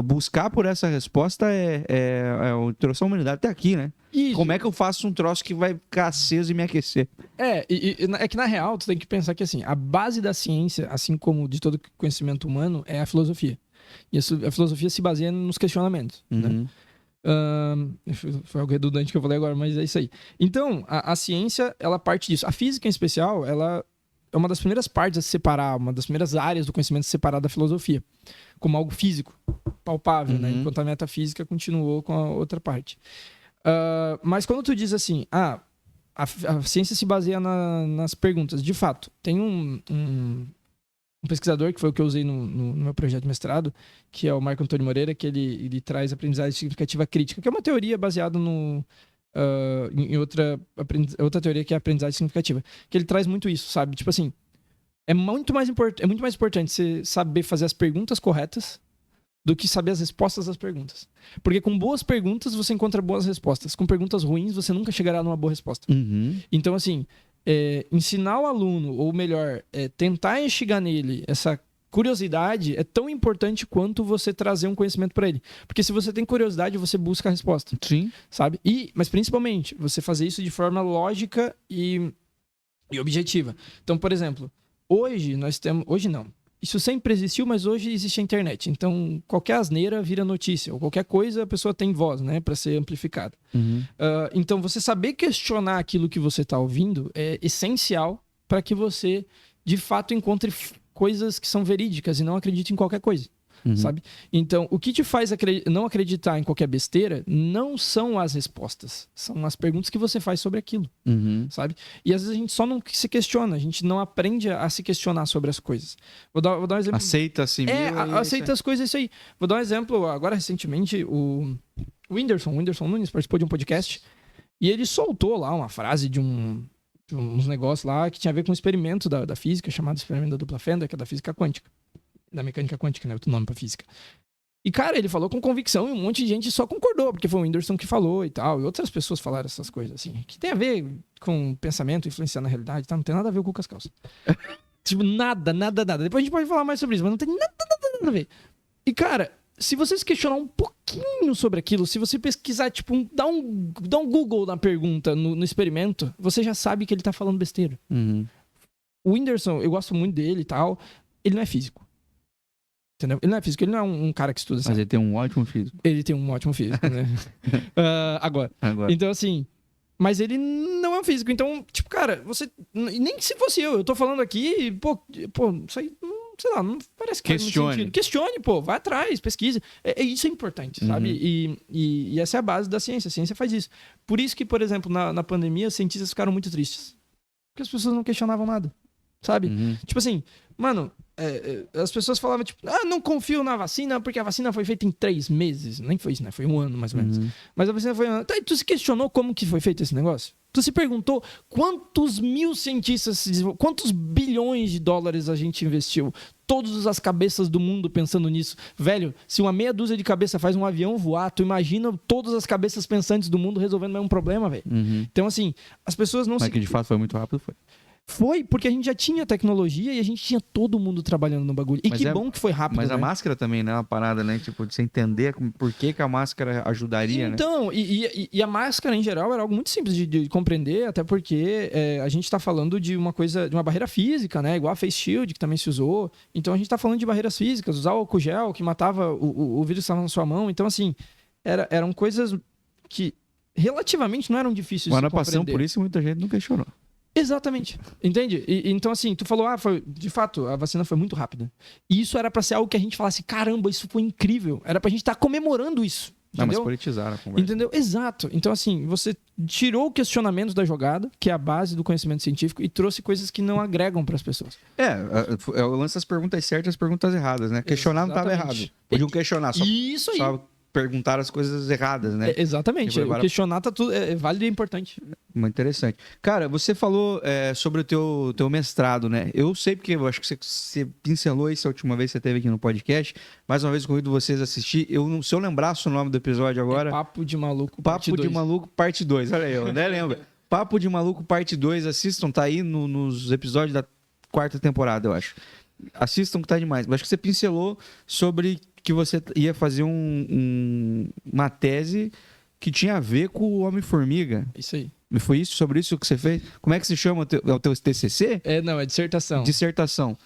buscar por essa resposta trouxe a humanidade até aqui, né? Isso. Como é que eu faço um troço que vai ficar aceso e me aquecer? É que na real, tu tem que pensar que assim, a base da ciência, assim como de todo conhecimento humano, é a filosofia. E a filosofia se baseia nos questionamentos, né? Foi algo redundante que eu falei agora, mas é isso aí. Então, a ciência, ela parte disso. A física, em especial, ela é uma das primeiras partes a se separar, uma das primeiras áreas do conhecimento a se separar da filosofia, como algo físico, palpável, né? Enquanto a metafísica continuou com a outra parte. Mas quando tu diz assim, a ciência se baseia nas perguntas, de fato, tem um pesquisador, que foi o que eu usei no meu projeto de mestrado, que é o Marco Antônio Moreira, que ele traz aprendizagem significativa crítica, que é uma teoria baseada em outra teoria que é a aprendizagem significativa, que ele traz muito isso, sabe? Tipo assim, é muito mais importante você saber fazer as perguntas corretas do que saber as respostas das perguntas. Porque com boas perguntas você encontra boas respostas. Com perguntas ruins você nunca chegará numa boa resposta. Então, assim, ensinar o aluno, ou melhor, tentar instigar nele essa curiosidade é tão importante quanto você trazer um conhecimento para ele. Porque se você tem curiosidade, você busca a resposta. Sim. Sabe? Mas principalmente, você fazer isso de forma lógica e objetiva. Então, por exemplo, hoje nós temos... Hoje não. Isso sempre existiu, mas hoje existe a internet. Então, qualquer asneira vira notícia. Ou qualquer coisa, a pessoa tem voz, né? Para ser amplificada. Então, você saber questionar aquilo que você está ouvindo é essencial para que você, de fato, encontre coisas que são verídicas e não acredite em qualquer coisa. Sabe? Então, o que te faz não acreditar em qualquer besteira não são as respostas. São as perguntas que você faz sobre aquilo. Sabe? E às vezes a gente só não se questiona. A gente não aprende a se questionar sobre as coisas. Vou dar um exemplo. Aceita assim. Aceita as coisas, isso aí. Vou dar um exemplo. Agora, recentemente, o Whindersson Nunes participou de um podcast e ele soltou lá uma frase de uns negócios lá que tinha a ver com um experimento da física, chamado experimento da dupla Fender, que é da física quântica. Da mecânica quântica, né? Outro nome pra física. E, cara, ele falou com convicção e um monte de gente só concordou, porque foi o Whindersson que falou e tal. E outras pessoas falaram essas coisas, assim, que tem a ver com pensamento influenciando na realidade, tá? Não tem nada a ver com o Lucas Calça. Tipo, nada. Depois a gente pode falar mais sobre isso, mas não tem nada a ver. E, cara, se você se questionar um pouquinho sobre aquilo, se você pesquisar, tipo, dá um Google na pergunta, no experimento, você já sabe que ele tá falando besteira. Uhum. O Whindersson, eu gosto muito dele e tal, ele não é físico. Entendeu? Ele não é físico, ele não é um cara que estuda. Mas ele tem um ótimo físico. Ele tem um ótimo físico, né? Agora. Então, assim... Mas ele não é um físico. Então, tipo, cara, você... Nem se fosse eu tô falando aqui, pô, isso aí, sei lá, não parece que faz muito sentido. Questione, pô, vai atrás, pesquise. Isso é importante, sabe? E essa é a base da ciência. A ciência faz isso. Por isso que, por exemplo, na pandemia, os cientistas ficaram muito tristes. Porque as pessoas não questionavam nada, sabe? Tipo assim, mano... as pessoas falavam, tipo, não confio na vacina porque a vacina foi feita em 3 meses. Nem foi isso, né? Foi 1 ano, mais ou menos. Mas a vacina foi... Tu se questionou como que foi feito esse negócio? Tu se perguntou quantos mil cientistas, quantos bilhões de dólares a gente investiu? Todas as cabeças do mundo pensando nisso. Velho, se uma meia dúzia de cabeça faz um avião voar, tu imagina todas as cabeças pensantes do mundo resolvendo o mesmo problema, velho. Então, assim, as pessoas não Mas que de fato foi muito rápido, foi. Foi, porque a gente já tinha tecnologia e a gente tinha todo mundo trabalhando no bagulho. E mas que bom que foi rápido, mas né? A máscara também, né? Uma parada, né? Tipo, de você entender por que a máscara ajudaria, então, né? E a máscara, em geral, era algo muito simples de compreender, até porque a gente tá falando de uma coisa, de uma barreira física, né? Igual a Face Shield, que também se usou. Então, a gente tá falando de barreiras físicas, usar o álcool gel, que matava o vírus que estava na sua mão. Então, assim, eram coisas que relativamente não eram difíceis de compreender. Mas passamos por isso e muita gente não questionou. Exatamente, entende? Então assim, tu falou, de fato, a vacina foi muito rápida. E isso era pra ser algo que a gente falasse, caramba, isso foi incrível. Era pra gente estar comemorando isso. Entendeu? Não, mas politizaram a conversa. Entendeu? Exato. Então assim, você tirou o questionamento da jogada, que é a base do conhecimento científico, e trouxe coisas que não agregam pras pessoas. Eu lanço as perguntas certas e as perguntas erradas, né? Questionar não estava errado. Podiam questionar, só isso aí. Só perguntar as coisas erradas, né? Exatamente. O questionar tá tudo, é válido e importante. Muito interessante. Cara, você falou sobre o teu mestrado, né? Eu sei porque eu acho que você pincelou isso a última vez que você esteve aqui no podcast. Mais uma vez, convido vocês a assistir. Se eu lembrasse o nome do episódio agora... Papo de Maluco, parte 2. Papo de Maluco, parte 2. Olha aí, né? Lembra? Papo de Maluco, parte 2. Assistam, tá aí nos episódios da 4ª temporada, eu acho. Assistam que tá demais. Eu acho que você pincelou sobre que você ia fazer uma tese que tinha a ver com o Homem-Formiga. Isso aí. Foi isso, sobre isso que você fez? Como é que se chama o teu TCC? Não, é dissertação. Dissertação.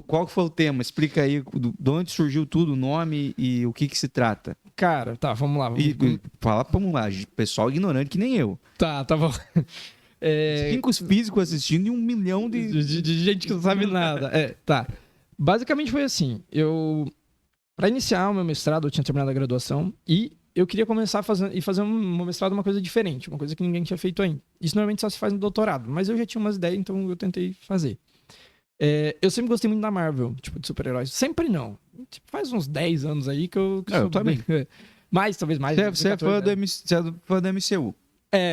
Qual foi o tema? Explica aí de onde surgiu tudo, o nome e o que se trata. Cara, tá, vamos lá. Vamos lá, pessoal ignorante que nem eu. Tá bom. 5 físicos assistindo e 1 milhão de gente que não sabe nada. Tá. Basicamente foi assim, para iniciar o meu mestrado, eu tinha terminado a graduação e eu queria começar a fazer um mestrado uma coisa diferente, uma coisa que ninguém tinha feito ainda. Isso normalmente só se faz no doutorado, mas eu já tinha umas ideias, então eu tentei fazer. Eu sempre gostei muito da Marvel, tipo, de super-heróis. Sempre não. Tipo, faz uns 10 anos aí que eu também. Talvez mais. Você é fã do MCU.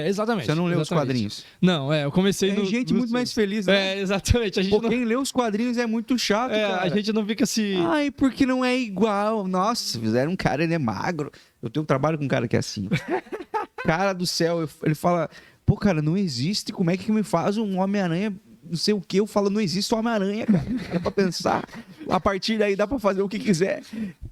Exatamente. Você não leu os quadrinhos. Não, eu comecei gente muito mais feliz, né? Exatamente. Quem lê os quadrinhos é muito chato, cara. A gente não fica assim... Ai, porque não é igual. Nossa, fizeram um cara, ele é magro. Eu tenho um trabalho com um cara que é assim. Cara do céu, ele fala... Pô, cara, não existe. Como é que me faz um Homem-Aranha... Não sei o que, eu falo, não existe Homem-Aranha, cara. Dá pra pensar. A partir daí dá pra fazer o que quiser.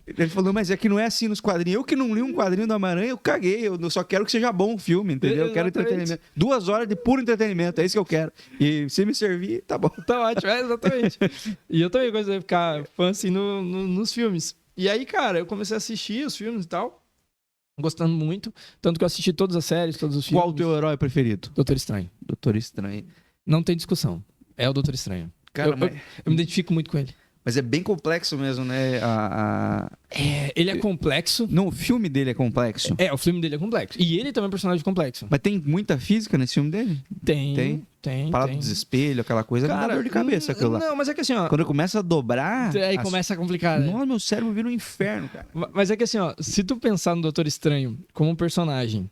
Ele falou, mas é que não é assim nos quadrinhos. Eu que não li um quadrinho do Homem-Aranha, eu caguei. Eu só quero que seja bom o filme, entendeu? Eu quero entretenimento. 2 horas de puro entretenimento, é isso que eu quero. E se me servir, tá bom. Tá ótimo, exatamente. E eu também gosto de ficar fã assim nos filmes. E aí, cara, eu comecei a assistir os filmes e tal. Gostando muito. Tanto que eu assisti todas as séries, todos os filmes. Qual o teu herói preferido? Doutor Estranho. Doutor Estranho. Não tem discussão. É o Doutor Estranho. Cara, eu me identifico muito com ele. Mas é bem complexo mesmo, né? Ele é complexo. Não, o filme dele é complexo. O filme dele é complexo. E ele também é um personagem complexo. Mas tem muita física nesse filme dele? Tem. Parada dos espelhos, aquela coisa, cara, me dá dor de cabeça aquilo lá. Não, mas é que assim, ó... Quando começa a dobrar... Aí começa a complicar, né? Nossa, meu cérebro vira um inferno, cara. Mas é que assim, ó, se tu pensar no Doutor Estranho como um personagem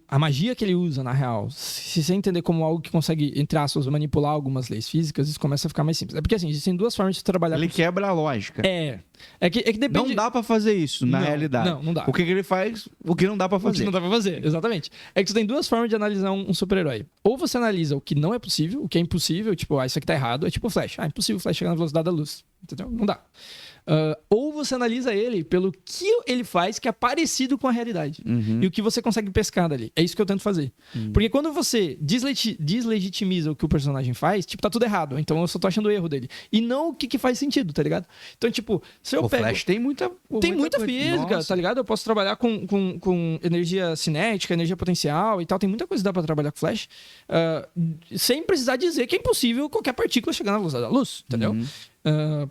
a magia que ele usa, na real, se você entender como algo que consegue, entre aspas, manipular algumas leis físicas, isso começa a ficar mais simples. É porque, assim, existem duas formas de trabalhar Ele quebra a lógica. É que depende... Não dá pra fazer isso, na realidade. Não dá. O que ele faz, o que não dá pra fazer. O que não dá pra fazer, exatamente. É que você tem duas formas de analisar um super-herói. Ou você analisa o que não é possível, o que é impossível, tipo, isso aqui tá errado, é tipo o Flash. É impossível o Flash chegar na velocidade da luz. Entendeu? Não dá. Ou você analisa ele pelo que ele faz que é parecido com a realidade. E o que você consegue pescar dali. É isso que eu tento fazer. Porque quando você deslegitimiza o que o personagem faz, tipo, tá tudo errado. Então eu só tô achando o erro dele. E não o que faz sentido, tá ligado? Então, tipo, se eu pego... Flash tem muita física, Nossa. tá ligado? Eu posso trabalhar com energia cinética, energia potencial e tal. Tem muita coisa que dá pra trabalhar com Flash. Sem precisar dizer que é impossível qualquer partícula chegar na velocidade da luz, entendeu?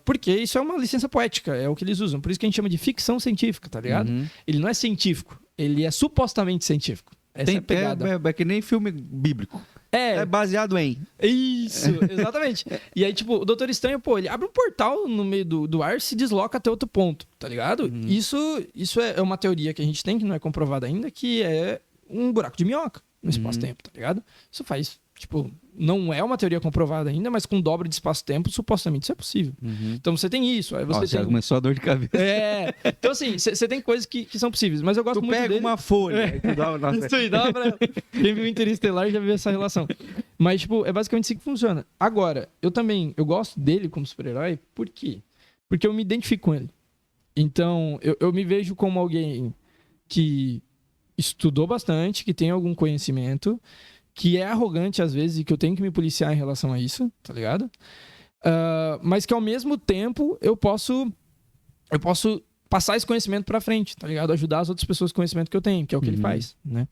Porque isso é uma licença poética, é o que eles usam. Por isso que a gente chama de ficção científica, tá ligado? Ele não é científico, ele é supostamente científico. Essa é a pegada. É que nem filme bíblico. É baseado em. Isso, exatamente. E aí, tipo, o Doutor Estranho, pô, ele abre um portal no meio do ar e se desloca até outro ponto, tá ligado? Isso é uma teoria que a gente tem, que não é comprovada ainda, que é um buraco de minhoca no espaço-tempo, tá ligado? Isso faz, tipo... Não é uma teoria comprovada ainda, mas com dobro de espaço-tempo, supostamente isso é possível. Então você tem isso. Aí você tem... começou a dor de cabeça. Então, assim, você tem coisas que são possíveis, mas eu gosto muito dele. Tu pega uma folha. Isso aí, dá pra... Quem viu Interestelar já viu essa relação. Mas, tipo, é basicamente assim que funciona. Agora, eu gosto dele como super-herói, por quê? Porque eu me identifico com ele. Então, eu me vejo como alguém que estudou bastante, que tem algum conhecimento, que é arrogante às vezes e que eu tenho que me policiar em relação a isso, tá ligado? Mas que ao mesmo tempo eu posso passar esse conhecimento pra frente, tá ligado? Ajudar as outras pessoas com o conhecimento que eu tenho, que é o que ele faz, né?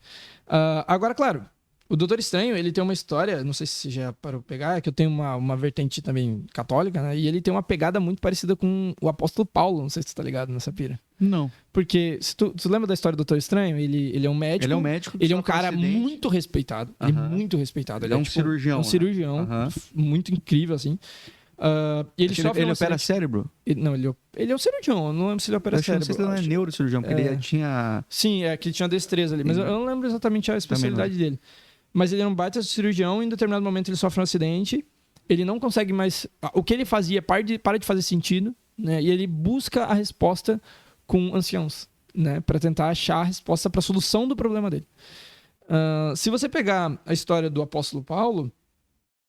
Agora, claro, o Doutor Estranho, ele tem uma história, não sei se você já parou pra pegar, é que eu tenho uma vertente também católica, né? E ele tem uma pegada muito parecida com o apóstolo Paulo, não sei se você tá ligado nessa pira. Não. Porque, se tu lembra da história do Doutor Estranho? Ele é um médico. Ele é um médico. Ele é um cara muito respeitado. Ele é muito respeitado. Ele é um tipo, cirurgião. Um cirurgião muito incrível, assim. E ele sofre ele opera cérebro? Ele é um cirurgião. Não lembro se ele opera cérebro. Não sei se ele não é neurocirurgião, porque ele tinha... Sim, que ele tinha destreza ali. Mas eu não lembro exatamente a especialidade dele. Mas ele é um baita cirurgião e em determinado momento ele sofre um acidente. Ele não consegue mais... O que ele fazia para de fazer sentido, né? E ele busca a resposta com anciãos, né? Para tentar achar a resposta para a solução do problema dele. Se você pegar a história do apóstolo Paulo,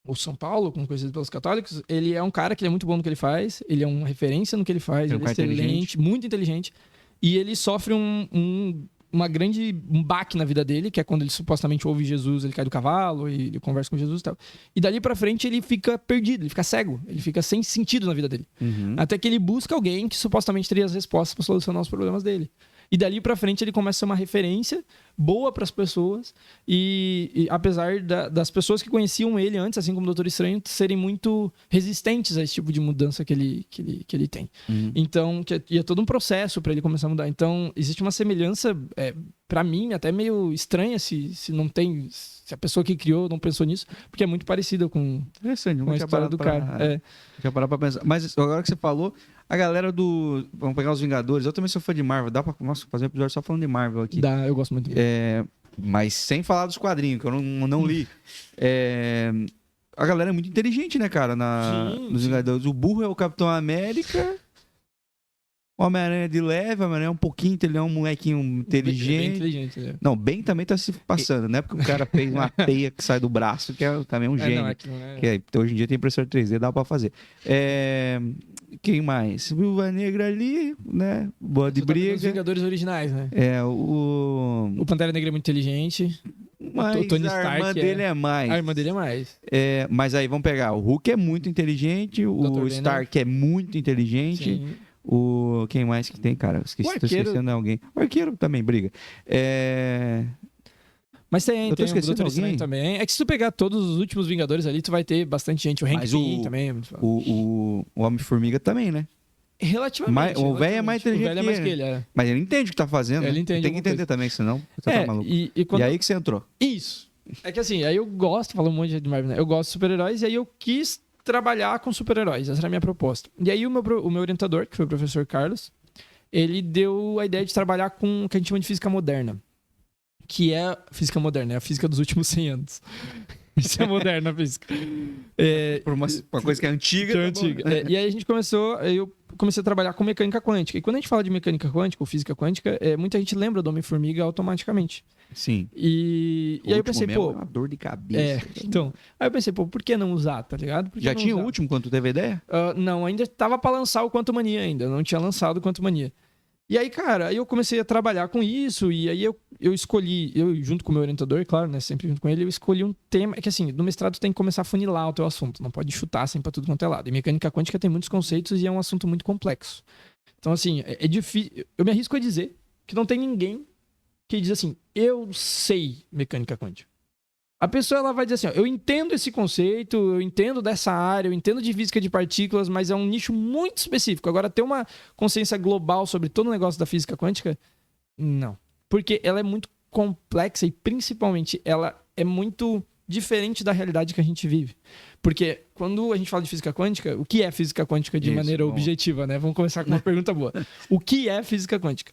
ou São Paulo, como conhecido pelos católicos, ele é um cara que ele é muito bom no que ele faz, ele é uma referência no que ele faz, ele é excelente, muito inteligente, e ele sofre um baque na vida dele, que é quando ele supostamente ouve Jesus, ele cai do cavalo e ele conversa com Jesus e tal. E dali pra frente ele fica perdido, ele fica cego, ele fica sem sentido na vida dele. Até que ele busca alguém que supostamente teria as respostas para solucionar os problemas dele. E dali pra frente ele começa a ser uma referência boa para as pessoas e apesar das pessoas que conheciam ele antes, assim como o Doutor Estranho, serem muito resistentes a esse tipo de mudança que ele tem. Então, é todo um processo para ele começar a mudar. Então, existe uma semelhança, para mim, até meio estranha se a pessoa que criou não pensou nisso, porque é muito parecida com a história do cara. Já parar pra pensar. Mas agora que você falou, a galera do... Vamos pegar os Vingadores. Eu também sou fã de Marvel. Dá pra fazer um episódio só falando de Marvel aqui. Dá, eu gosto muito. Mas sem falar dos quadrinhos, que eu não li. A galera é muito inteligente, né, cara? Nos Vingadores. O burro é o Capitão América. O Homem-Aranha de leve, o Homem-Aranha é um pouquinho, ele é um molequinho inteligente. Bem inteligente, Não, bem também tá se passando, né? Porque o cara fez uma teia que sai do braço, que também é um gênio. Que hoje em dia tem impressora 3D, dá pra fazer. Quem mais? Viúva Negra ali, né? Boa de briga. Os Vingadores originais, né? O Pantera Negra é muito inteligente. Mas o Tony Stark, a irmã dele é mais. A irmã dele é mais. Mas aí, vamos pegar. O Hulk é muito inteligente, o Stark é muito inteligente. Sim. Quem mais que tem, cara? Tô esquecendo alguém. O Arqueiro também briga. Mas tem o Doutor Estranho também. É que se tu pegar todos os últimos Vingadores ali, tu vai ter bastante gente. O Hank Pym também. O Homem-Formiga também, né? Relativamente. O velho é mais inteligente que ele. Mas ele entende o que tá fazendo. Ele entende. Tem que entender também, senão você tá maluco. E aí que você entrou. Isso. É que assim, aí eu gosto, falando um monte de Marvel, né? Eu gosto de super-heróis e aí eu quis trabalhar com super-heróis. Essa era a minha proposta. E aí o meu orientador, que foi o professor Carlos, ele deu a ideia de trabalhar com o que a gente chama de física moderna. que é física moderna, é a física dos últimos 100 anos. Isso é moderna a física. Por uma coisa que é antiga. Que é antiga. E aí eu comecei a trabalhar com mecânica quântica. E quando a gente fala de mecânica quântica ou física quântica, muita gente lembra do Homem-Formiga automaticamente. Sim. E aí eu pensei, é uma dor de cabeça. Então, aí eu pensei, por que não usar, tá ligado? Já tinha o último, quando tu teve ideia? Não, ainda tava pra lançar o Quantum Mania ainda, não tinha lançado o Quantum Mania. E aí, cara, aí eu comecei a trabalhar com isso, e aí eu escolhi, junto com o meu orientador, claro, né, sempre junto com ele, eu escolhi um tema, que assim, no mestrado tu tem que começar a funilar o teu assunto, não pode chutar assim pra tudo quanto é lado. E mecânica quântica tem muitos conceitos e é um assunto muito complexo. Então, assim, é difícil, eu me arrisco a dizer que não tem ninguém que diz assim, eu sei mecânica quântica. A pessoa ela vai dizer assim, ó, eu entendo esse conceito, eu entendo dessa área, eu entendo de física de partículas, mas é um nicho muito específico. Agora, ter uma consciência global sobre todo o negócio da física quântica, não. Porque ela é muito complexa e, principalmente, ela é muito diferente da realidade que a gente vive. Porque quando a gente fala de física quântica, o que é física quântica de maneira objetiva, né? Vamos começar com uma pergunta boa. O que é física quântica?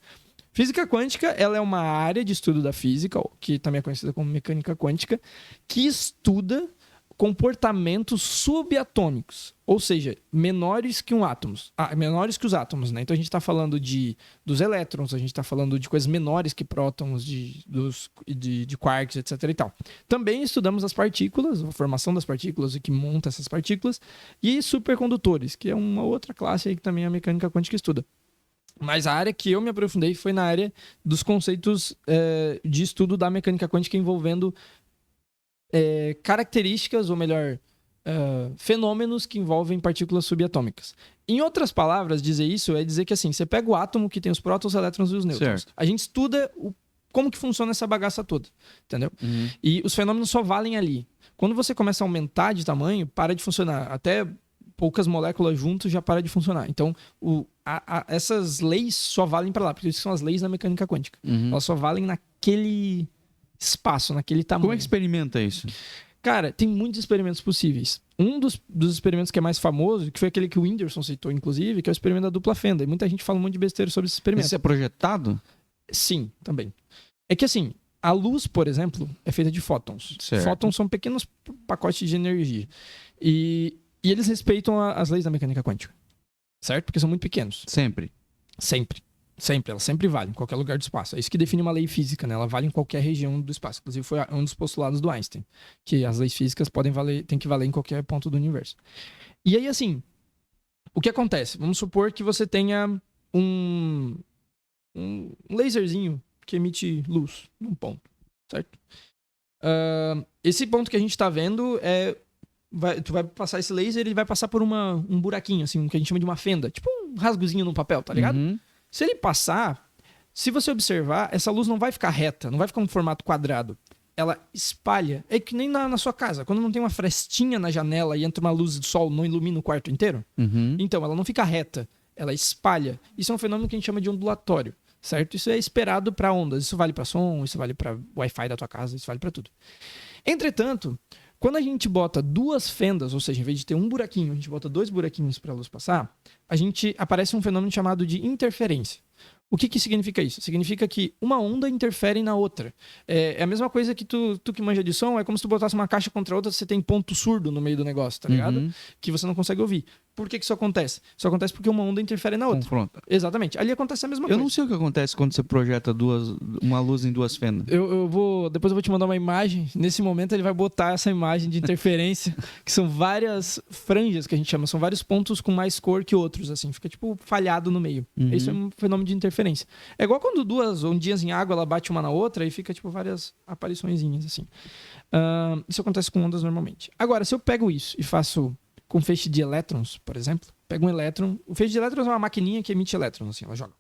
Física quântica, ela é uma área de estudo da física, que também é conhecida como mecânica quântica, que estuda comportamentos subatômicos, ou seja, menores que menores que os átomos, né? Então a gente está falando dos elétrons, a gente está falando de coisas menores que prótons, de quarks, etc. e tal. Também estudamos as partículas, a formação das partículas, o que monta essas partículas, e supercondutores, que é uma outra classe aí que também a mecânica quântica estuda. Mas a área que eu me aprofundei foi na área dos conceitos de estudo da mecânica quântica envolvendo características, ou melhor, fenômenos que envolvem partículas subatômicas. Em outras palavras, dizer isso é dizer que assim, você pega o átomo que tem os prótons, os elétrons e os nêutrons. Certo. A gente estuda como que funciona essa bagaça toda, entendeu? Uhum. E os fenômenos só valem ali. Quando você começa a aumentar de tamanho, para de funcionar. Até poucas moléculas juntas já para de funcionar. Então, essas leis só valem para lá, porque isso são as leis da mecânica quântica. Uhum. Elas só valem naquele espaço, naquele tamanho. Como é que experimenta isso? Cara, tem muitos experimentos possíveis. Um dos experimentos que é mais famoso, que foi aquele que o Whindersson citou, inclusive, que é o experimento da dupla fenda. E muita gente fala um monte de besteira sobre esse experimento. Isso é projetado? Sim, também. É que assim, a luz, por exemplo, é feita de fótons. Certo. Fótons são pequenos pacotes de energia. E eles respeitam as leis da mecânica quântica. Certo? Porque são muito pequenos. Sempre. Elas sempre valem em qualquer lugar do espaço. É isso que define uma lei física, né? Ela vale em qualquer região do espaço. Inclusive, foi um dos postulados do Einstein. Que as leis físicas tem que valer em qualquer ponto do universo. E aí, assim, o que acontece? Vamos supor que você tenha um laserzinho que emite luz num ponto, certo? Esse ponto que a gente está vendo tu vai passar esse laser e ele vai passar por um buraquinho, assim, que a gente chama de uma fenda. Tipo um rasgozinho no papel, tá ligado? Uhum. Se ele passar, se você observar, essa luz não vai ficar reta, não vai ficar um formato quadrado. Ela espalha. É que nem na sua casa. Quando não tem uma frestinha na janela e entra uma luz do sol, não ilumina o quarto inteiro? Uhum. Então, ela não fica reta. Ela espalha. Isso é um fenômeno que a gente chama de ondulatório, certo? Isso é esperado para ondas. Isso vale para som, isso vale para Wi-Fi da tua casa, isso vale para tudo. Entretanto, quando a gente bota duas fendas, ou seja, em vez de ter um buraquinho, a gente bota dois buraquinhos para a luz passar, aparece um fenômeno chamado de interferência. O que significa isso? Significa que uma onda interfere na outra. É a mesma coisa que tu que manja de som, é como se tu botasse uma caixa contra a outra, você tem ponto surdo no meio do negócio, tá ligado? Uhum. Que você não consegue ouvir. Por que isso acontece? Isso acontece porque uma onda interfere na outra. Confronta. Exatamente. Ali acontece a mesma coisa. Eu não sei o que acontece quando você projeta uma luz em duas fendas. Depois eu vou te mandar uma imagem. Nesse momento ele vai botar essa imagem de interferência, que são várias franjas que a gente chama, são vários pontos com mais cor que outros, assim, fica tipo falhado no meio. Uhum. Isso é um fenômeno de interferência. É igual quando duas ondinhas em água, ela bate uma na outra e fica tipo várias apariçõezinhas, assim. Isso acontece com ondas normalmente. Agora, se eu pego isso e faço com feixe de elétrons, por exemplo, pego um elétron. O feixe de elétrons é uma maquininha que emite elétrons, assim, ela joga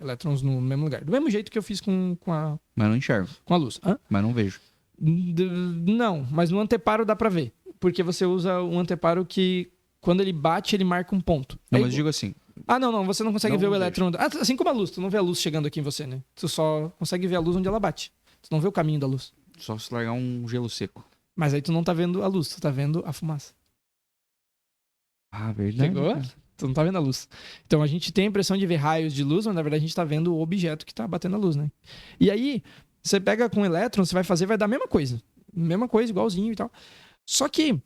elétrons no mesmo lugar. Do mesmo jeito que eu fiz com a... Mas não enxergo. Com a luz. Hã? Mas não vejo. Não, mas no anteparo dá pra ver. Porque você usa um anteparo que, quando ele bate, ele marca um ponto. Não, mas digo assim... não, você não consegue ver o elétron... assim como a luz, tu não vê a luz chegando aqui em você, né? Tu só consegue ver a luz onde ela bate. Tu não vê o caminho da luz. Só se largar um gelo seco. Mas aí tu não tá vendo a luz, tu tá vendo a fumaça. Ah, verdade. Pegou? Tu não tá vendo a luz. Então a gente tem a impressão de ver raios de luz, mas na verdade a gente tá vendo o objeto que tá batendo a luz, né? E aí, Você pega com elétron, você vai fazer, vai dar a mesma coisa. Mesma coisa, igualzinho e tal. Só que,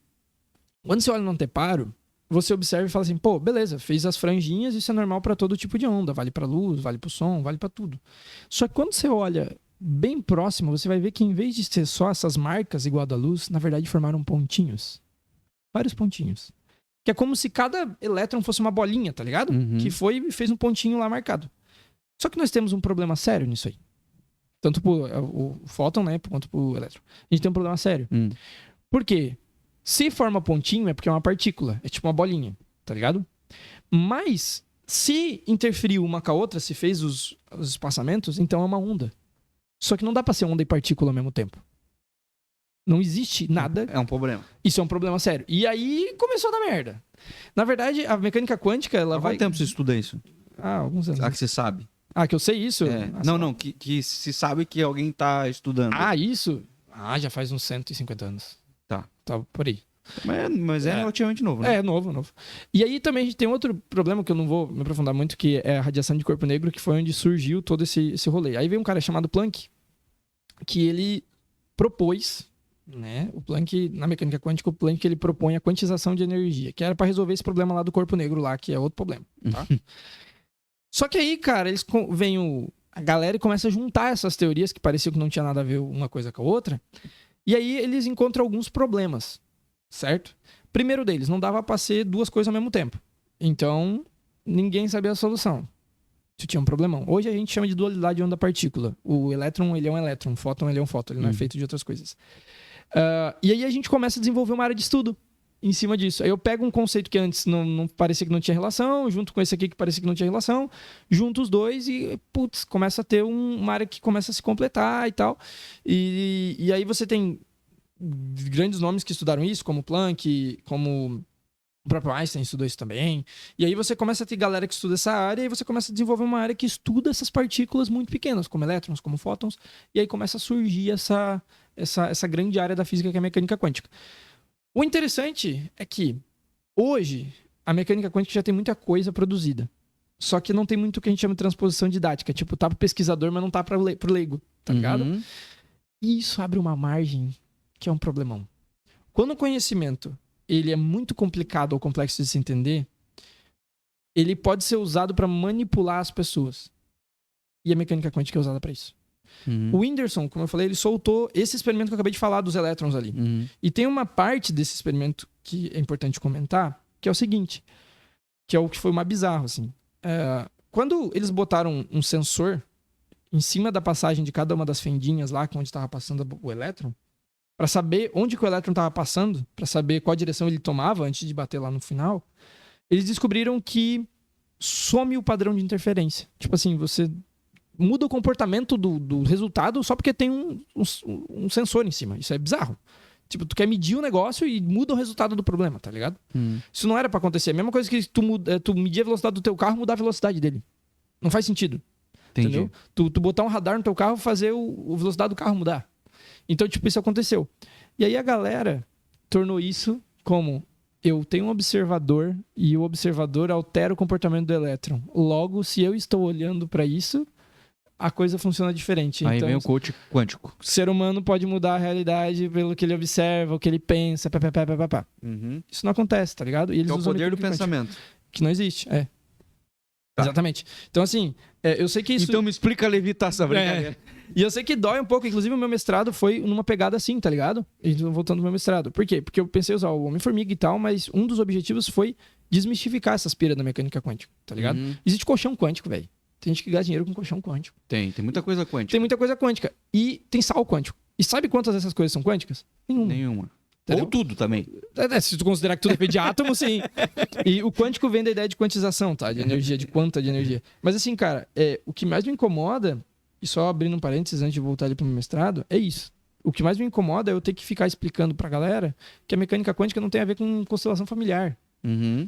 quando você olha no anteparo, você observa e fala assim, pô, beleza, fez as franjinhas, isso é normal para todo tipo de onda. Vale para luz, vale para o som, vale para tudo. Só que quando você olha bem próximo, você vai ver que em vez de ser só essas marcas igual a da luz, na verdade formaram pontinhos. Vários pontinhos. Que é como se cada elétron fosse uma bolinha, tá ligado? Uhum. Que foi e fez um pontinho lá marcado. Só que nós temos um problema sério nisso aí. Tanto o fóton, né, quanto pro elétron. A gente tem um problema sério. Por quê? Se forma pontinho é porque é uma partícula. É tipo uma bolinha, tá ligado? Mas, se interferiu uma com a outra, se fez os espaçamentos, então é uma onda. Só que não dá pra ser onda e partícula ao mesmo tempo. Não existe nada. É um problema. Isso é um problema sério. E aí começou a dar merda. Na verdade, a mecânica quântica, ela Há vai... quanto tempo você estuda isso? Alguns anos. Ah, que você sabe? Que eu sei isso? É. Não, que se sabe que alguém tá estudando. Isso? Já faz uns 150 anos. Tá. Tá por aí. Mas é relativamente novo, né? É, novo. E aí também a gente tem outro problema que eu não vou me aprofundar muito, que é a radiação de corpo negro, que foi onde surgiu todo esse rolê. Aí veio um cara chamado Planck, que ele propôs, né? O Planck, na mecânica quântica, o Planck ele propõe a quantização de energia, que era para resolver esse problema lá do corpo negro lá, que é outro problema, tá? Só que aí, cara, vem a galera e começa a juntar essas teorias que pareciam que não tinha nada a ver uma coisa com a outra. E aí eles encontram alguns problemas, certo? Primeiro deles, não dava pra ser duas coisas ao mesmo tempo. Então, ninguém sabia a solução. Isso tinha um problemão. Hoje a gente chama de dualidade onda-partícula. O elétron, ele é um elétron. O fóton, ele é um fóton. Ele não é feito de outras coisas. E aí a gente começa a desenvolver uma área de estudo em cima disso. Aí eu pego um conceito que antes não parecia que não tinha relação, junto com esse aqui que parecia que não tinha relação, junto os dois e, começa a ter uma área que começa a se completar e tal. E aí você tem grandes nomes que estudaram isso, como Planck, como o próprio Einstein estudou isso também. E aí você começa a ter galera que estuda essa área e você começa a desenvolver uma área que estuda essas partículas muito pequenas, como elétrons, como fótons, e aí começa a surgir essa grande área da física que é a mecânica quântica. O interessante é que hoje a mecânica quântica já tem muita coisa produzida. Só que não tem muito o que a gente chama de transposição didática. Tipo, tá pro pesquisador, mas não tá pro leigo, tá ligado? E isso abre uma margem que é um problemão. Quando o conhecimento ele é muito complicado ou complexo de se entender, ele pode ser usado para manipular as pessoas. E a mecânica quântica é usada para isso. O Whindersson, como eu falei, ele soltou esse experimento que eu acabei de falar dos elétrons ali. E tem uma parte desse experimento que é importante comentar, que é o seguinte, que é o que foi mais bizarro, assim. Quando eles botaram um sensor em cima da passagem de cada uma das fendinhas lá, onde estava passando o elétron, para saber onde que o elétron estava passando, para saber qual direção ele tomava antes de bater lá no final, eles descobriram que some o padrão de interferência. Tipo assim, você muda o comportamento do resultado só porque tem um sensor em cima. Isso é bizarro. Tipo, tu quer medir o negócio e muda o resultado do problema, tá ligado? Isso não era pra acontecer. A mesma coisa que tu medir a velocidade do teu carro, mudar a velocidade dele. Não faz sentido. Entendi. Entendeu? Tu botar um radar no teu carro e fazer a velocidade do carro mudar. Então, tipo, isso aconteceu. E aí a galera tornou isso como: eu tenho um observador e o observador altera o comportamento do elétron. Logo, se eu estou olhando pra isso, a coisa funciona diferente. Aí então, vem o coach quântico. o ser humano pode mudar a realidade pelo que ele observa, o que ele pensa, papapá. Isso não acontece, tá ligado? E eles É o usam poder do mecânica quântica, pensamento. que não existe, Tá. Exatamente. Então, assim, eu sei que isso... Então me explica a levitação, brincadeira. E eu sei que dói um pouco, inclusive o meu mestrado foi numa pegada assim, tá ligado? E voltando ao meu mestrado. Por quê? Porque eu pensei em usar o Homem-Formiga e tal, mas um dos objetivos foi desmistificar essas piras da mecânica quântica, tá ligado? Existe colchão quântico, velho. Tem gente que gasta dinheiro com colchão quântico. Tem muita coisa quântica. Tem muita coisa quântica. E tem sal quântico. E sabe quantas dessas coisas são quânticas? Nenhuma. Entendeu? Ou tudo também. Se tu considerar que tudo é feito de átomo, sim. E o quântico vem da ideia de quantização, tá? De energia, de quanta de energia. Mas assim, cara, o que mais me incomoda, e só abrindo um parênteses antes de voltar ali pro meu mestrado, é isso. O que mais me incomoda é eu ter que ficar explicando pra galera que a mecânica quântica não tem a ver com constelação familiar.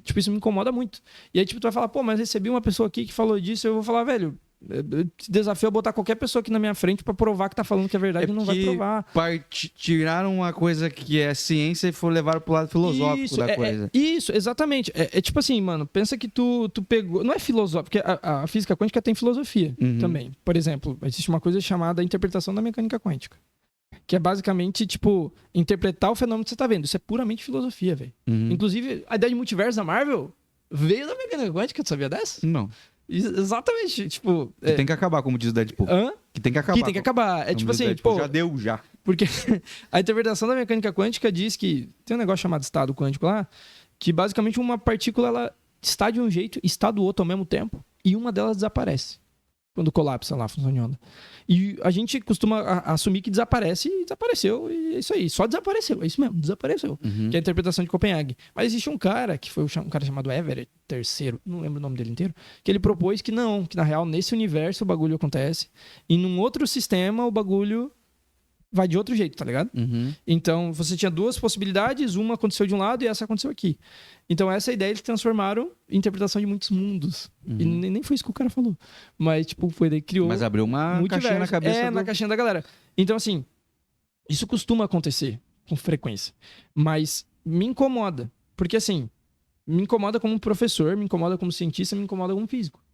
Tipo, isso me incomoda muito. E aí, tipo, tu vai falar, pô, mas recebi uma pessoa aqui que falou disso, eu vou falar, velho, Eu te desafio a botar qualquer pessoa aqui na minha frente pra provar que tá falando que é verdade e não vai provar. Tiraram uma coisa que é ciência e foram levar pro lado filosófico da coisa. Isso, exatamente. É tipo assim, mano, pensa que tu pegou... Não é filosófico, porque a física quântica tem filosofia também. Por exemplo, existe uma coisa chamada interpretação da mecânica quântica. Que é basicamente, tipo, interpretar o fenômeno que você tá vendo. Isso é puramente filosofia, velho. Inclusive, a ideia de multiverso da Marvel veio da mecânica quântica, tu sabia dessa? Não. Exatamente, tipo... Que tem que acabar, como diz o Deadpool. Que tem que acabar. Que tem que acabar. É tipo assim, Deadpool, já deu, já. Porque a interpretação da mecânica quântica diz que... Tem um negócio chamado estado quântico lá, que basicamente uma partícula, ela está de um jeito, está do outro ao mesmo tempo, e uma delas desaparece. Quando colapsa lá a função de onda. E a gente costuma assumir que desaparece e desapareceu. E é isso aí. Só desapareceu. É isso mesmo, desapareceu. Que é a interpretação de Copenhague. Mas existe um cara, que foi um cara chamado Everett III, não lembro o nome dele inteiro, que ele propôs que não, que na real, nesse universo o bagulho acontece. E num outro sistema o bagulho vai de outro jeito, tá ligado? Então, você tinha duas possibilidades, uma aconteceu de um lado e essa aconteceu aqui. Então, essa ideia eles transformaram em interpretação de muitos mundos. E nem foi isso que o cara falou. Mas, tipo, foi daí que criou... Mas abriu uma caixinha na cabeça na caixinha da galera. Então, assim, isso costuma acontecer com frequência. Mas me incomoda. Porque, assim, me incomoda como professor, me incomoda como cientista, me incomoda como físico.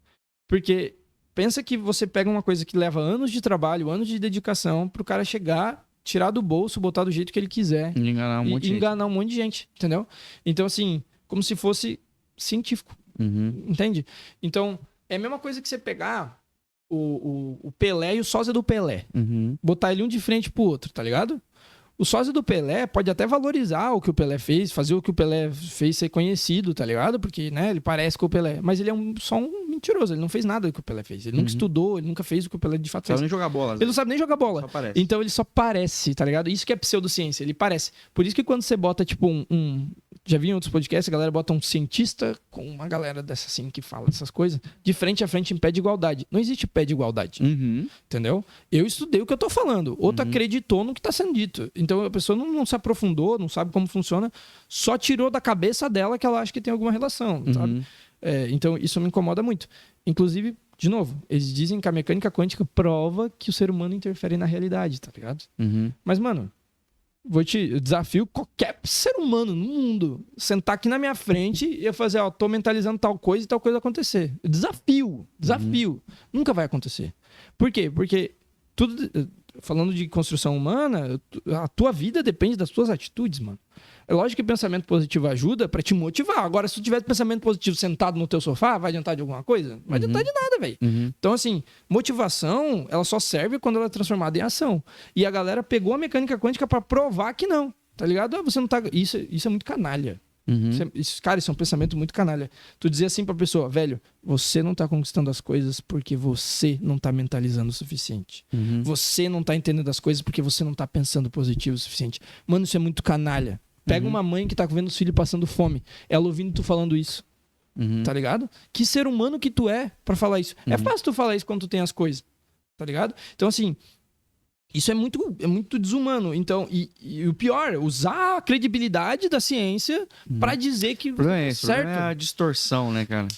Porque... Pensa que você pega uma coisa que leva anos de trabalho, anos de dedicação, pro cara chegar, tirar do bolso, botar do jeito que ele quiser. E enganar um monte de gente, entendeu? Então, assim, como se fosse científico. Entende? Então, é a mesma coisa que você pegar o Pelé e o sósia do Pelé. Botar ele um de frente pro outro, tá ligado? O sósia do Pelé pode até valorizar o que o Pelé fez, fazer o que o Pelé fez ser conhecido, tá ligado? Porque, né, ele parece com o Pelé. Mas ele é só um mentiroso, ele não fez nada do que o Pelé fez. Ele nunca estudou, ele nunca fez o que o Pelé de fato fez. Ele não joga bola. Ele não sabe nem jogar bola. Só parece. Então ele só parece, tá ligado? Isso que é pseudociência, ele parece. Por isso que quando você bota, tipo, já vi em outros podcasts, a galera bota um cientista com uma galera dessa assim que fala essas coisas, de frente a frente em pé de igualdade. Não existe pé de igualdade. Entendeu? Eu estudei o que eu tô falando. Outro acreditou no que tá sendo dito. Então a pessoa não se aprofundou, não sabe como funciona, só tirou da cabeça dela que ela acha que tem alguma relação, sabe? Então isso me incomoda muito. Inclusive, de novo, eles dizem que a mecânica quântica prova que o ser humano interfere na realidade, tá ligado? Mas, mano, eu desafio qualquer ser humano no mundo sentar aqui na minha frente e eu fazer, tô mentalizando tal coisa e tal coisa acontecer. Desafio. Nunca vai acontecer. Por quê? Porque tudo... Falando de construção humana, a tua vida depende das tuas atitudes, mano. É lógico que pensamento positivo ajuda pra te motivar. Agora, se tu tiver pensamento positivo sentado no teu sofá, vai adiantar de alguma coisa? Não vai adiantar de nada, velho. Então, assim, motivação, ela só serve quando ela é transformada em ação. E a galera pegou a mecânica quântica pra provar que não. Tá ligado? Você não tá... Isso é muito canalha. Cara, isso é um pensamento muito canalha. Tu dizer assim pra pessoa, velho, você não tá conquistando as coisas porque você não tá mentalizando o suficiente. Você não tá entendendo as coisas porque você não tá pensando positivo o suficiente. Mano, isso é muito canalha. Pega uma mãe que tá vendo os filhos passando fome, ela ouvindo tu falando isso. Tá ligado? Que ser humano que tu é pra falar isso. É fácil tu falar isso quando tu tem as coisas. Tá ligado? Então, assim, isso é muito desumano. Então, e o pior, usar a credibilidade da ciência pra dizer que... O problema é esse, certo? é a distorção, né, cara?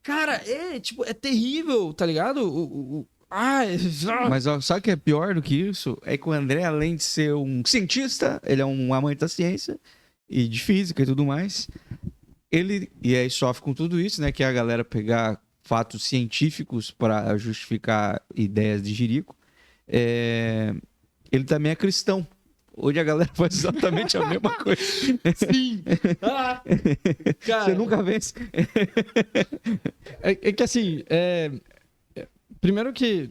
Cara, é terrível, tá ligado? Mas ó, sabe o que é pior do que isso? É que o André, além de ser um cientista, ele é um amante da ciência e de física e tudo mais. E aí sofre com tudo isso, né? Que é a galera pegar fatos científicos para justificar ideias de jirico. Ele também é cristão. Hoje a galera faz exatamente a mesma coisa. Sim! Cara, você nunca vence. É que assim, primeiro que,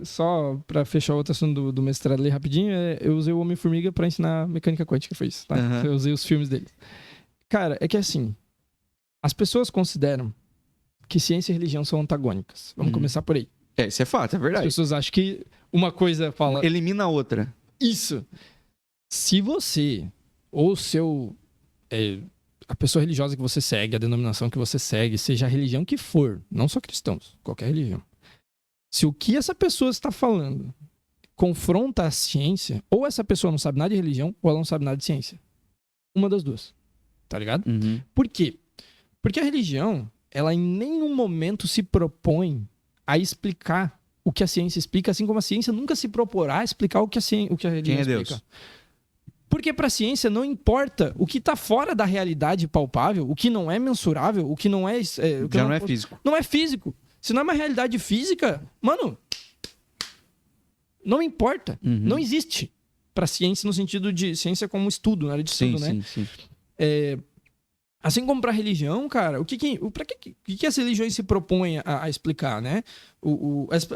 só pra fechar o outro assunto do mestrado ali rapidinho, eu usei o Homem-Formiga pra ensinar mecânica quântica, foi isso, tá? Eu usei os filmes dele. Cara, é que assim, as pessoas consideram que ciência e religião são antagônicas. Vamos começar por aí. Isso é fato, é verdade. As pessoas acham que uma coisa fala... Elimina a outra. Isso. Se você, ou a pessoa religiosa que você segue, a denominação que você segue, seja a religião que for, não só cristãos, qualquer religião. Se o que essa pessoa está falando confronta a ciência, ou essa pessoa não sabe nada de religião, ou ela não sabe nada de ciência. Uma das duas. Tá ligado? Por quê? Porque a religião, ela em nenhum momento se propõe a explicar o que a ciência explica, assim como a ciência nunca se proporá a explicar o que a religião Quem é Deus? explica. Porque para a ciência não importa o que está fora da realidade palpável, o que não é mensurável, o que não é... o que Já não é físico. Não é físico. Se não é uma realidade física, mano, não importa. Uhum. Não existe para a ciência no sentido de ciência como estudo, na área de estudo, né? Sim. Assim como para a religião, cara, o que as religiões se propõem a explicar, né?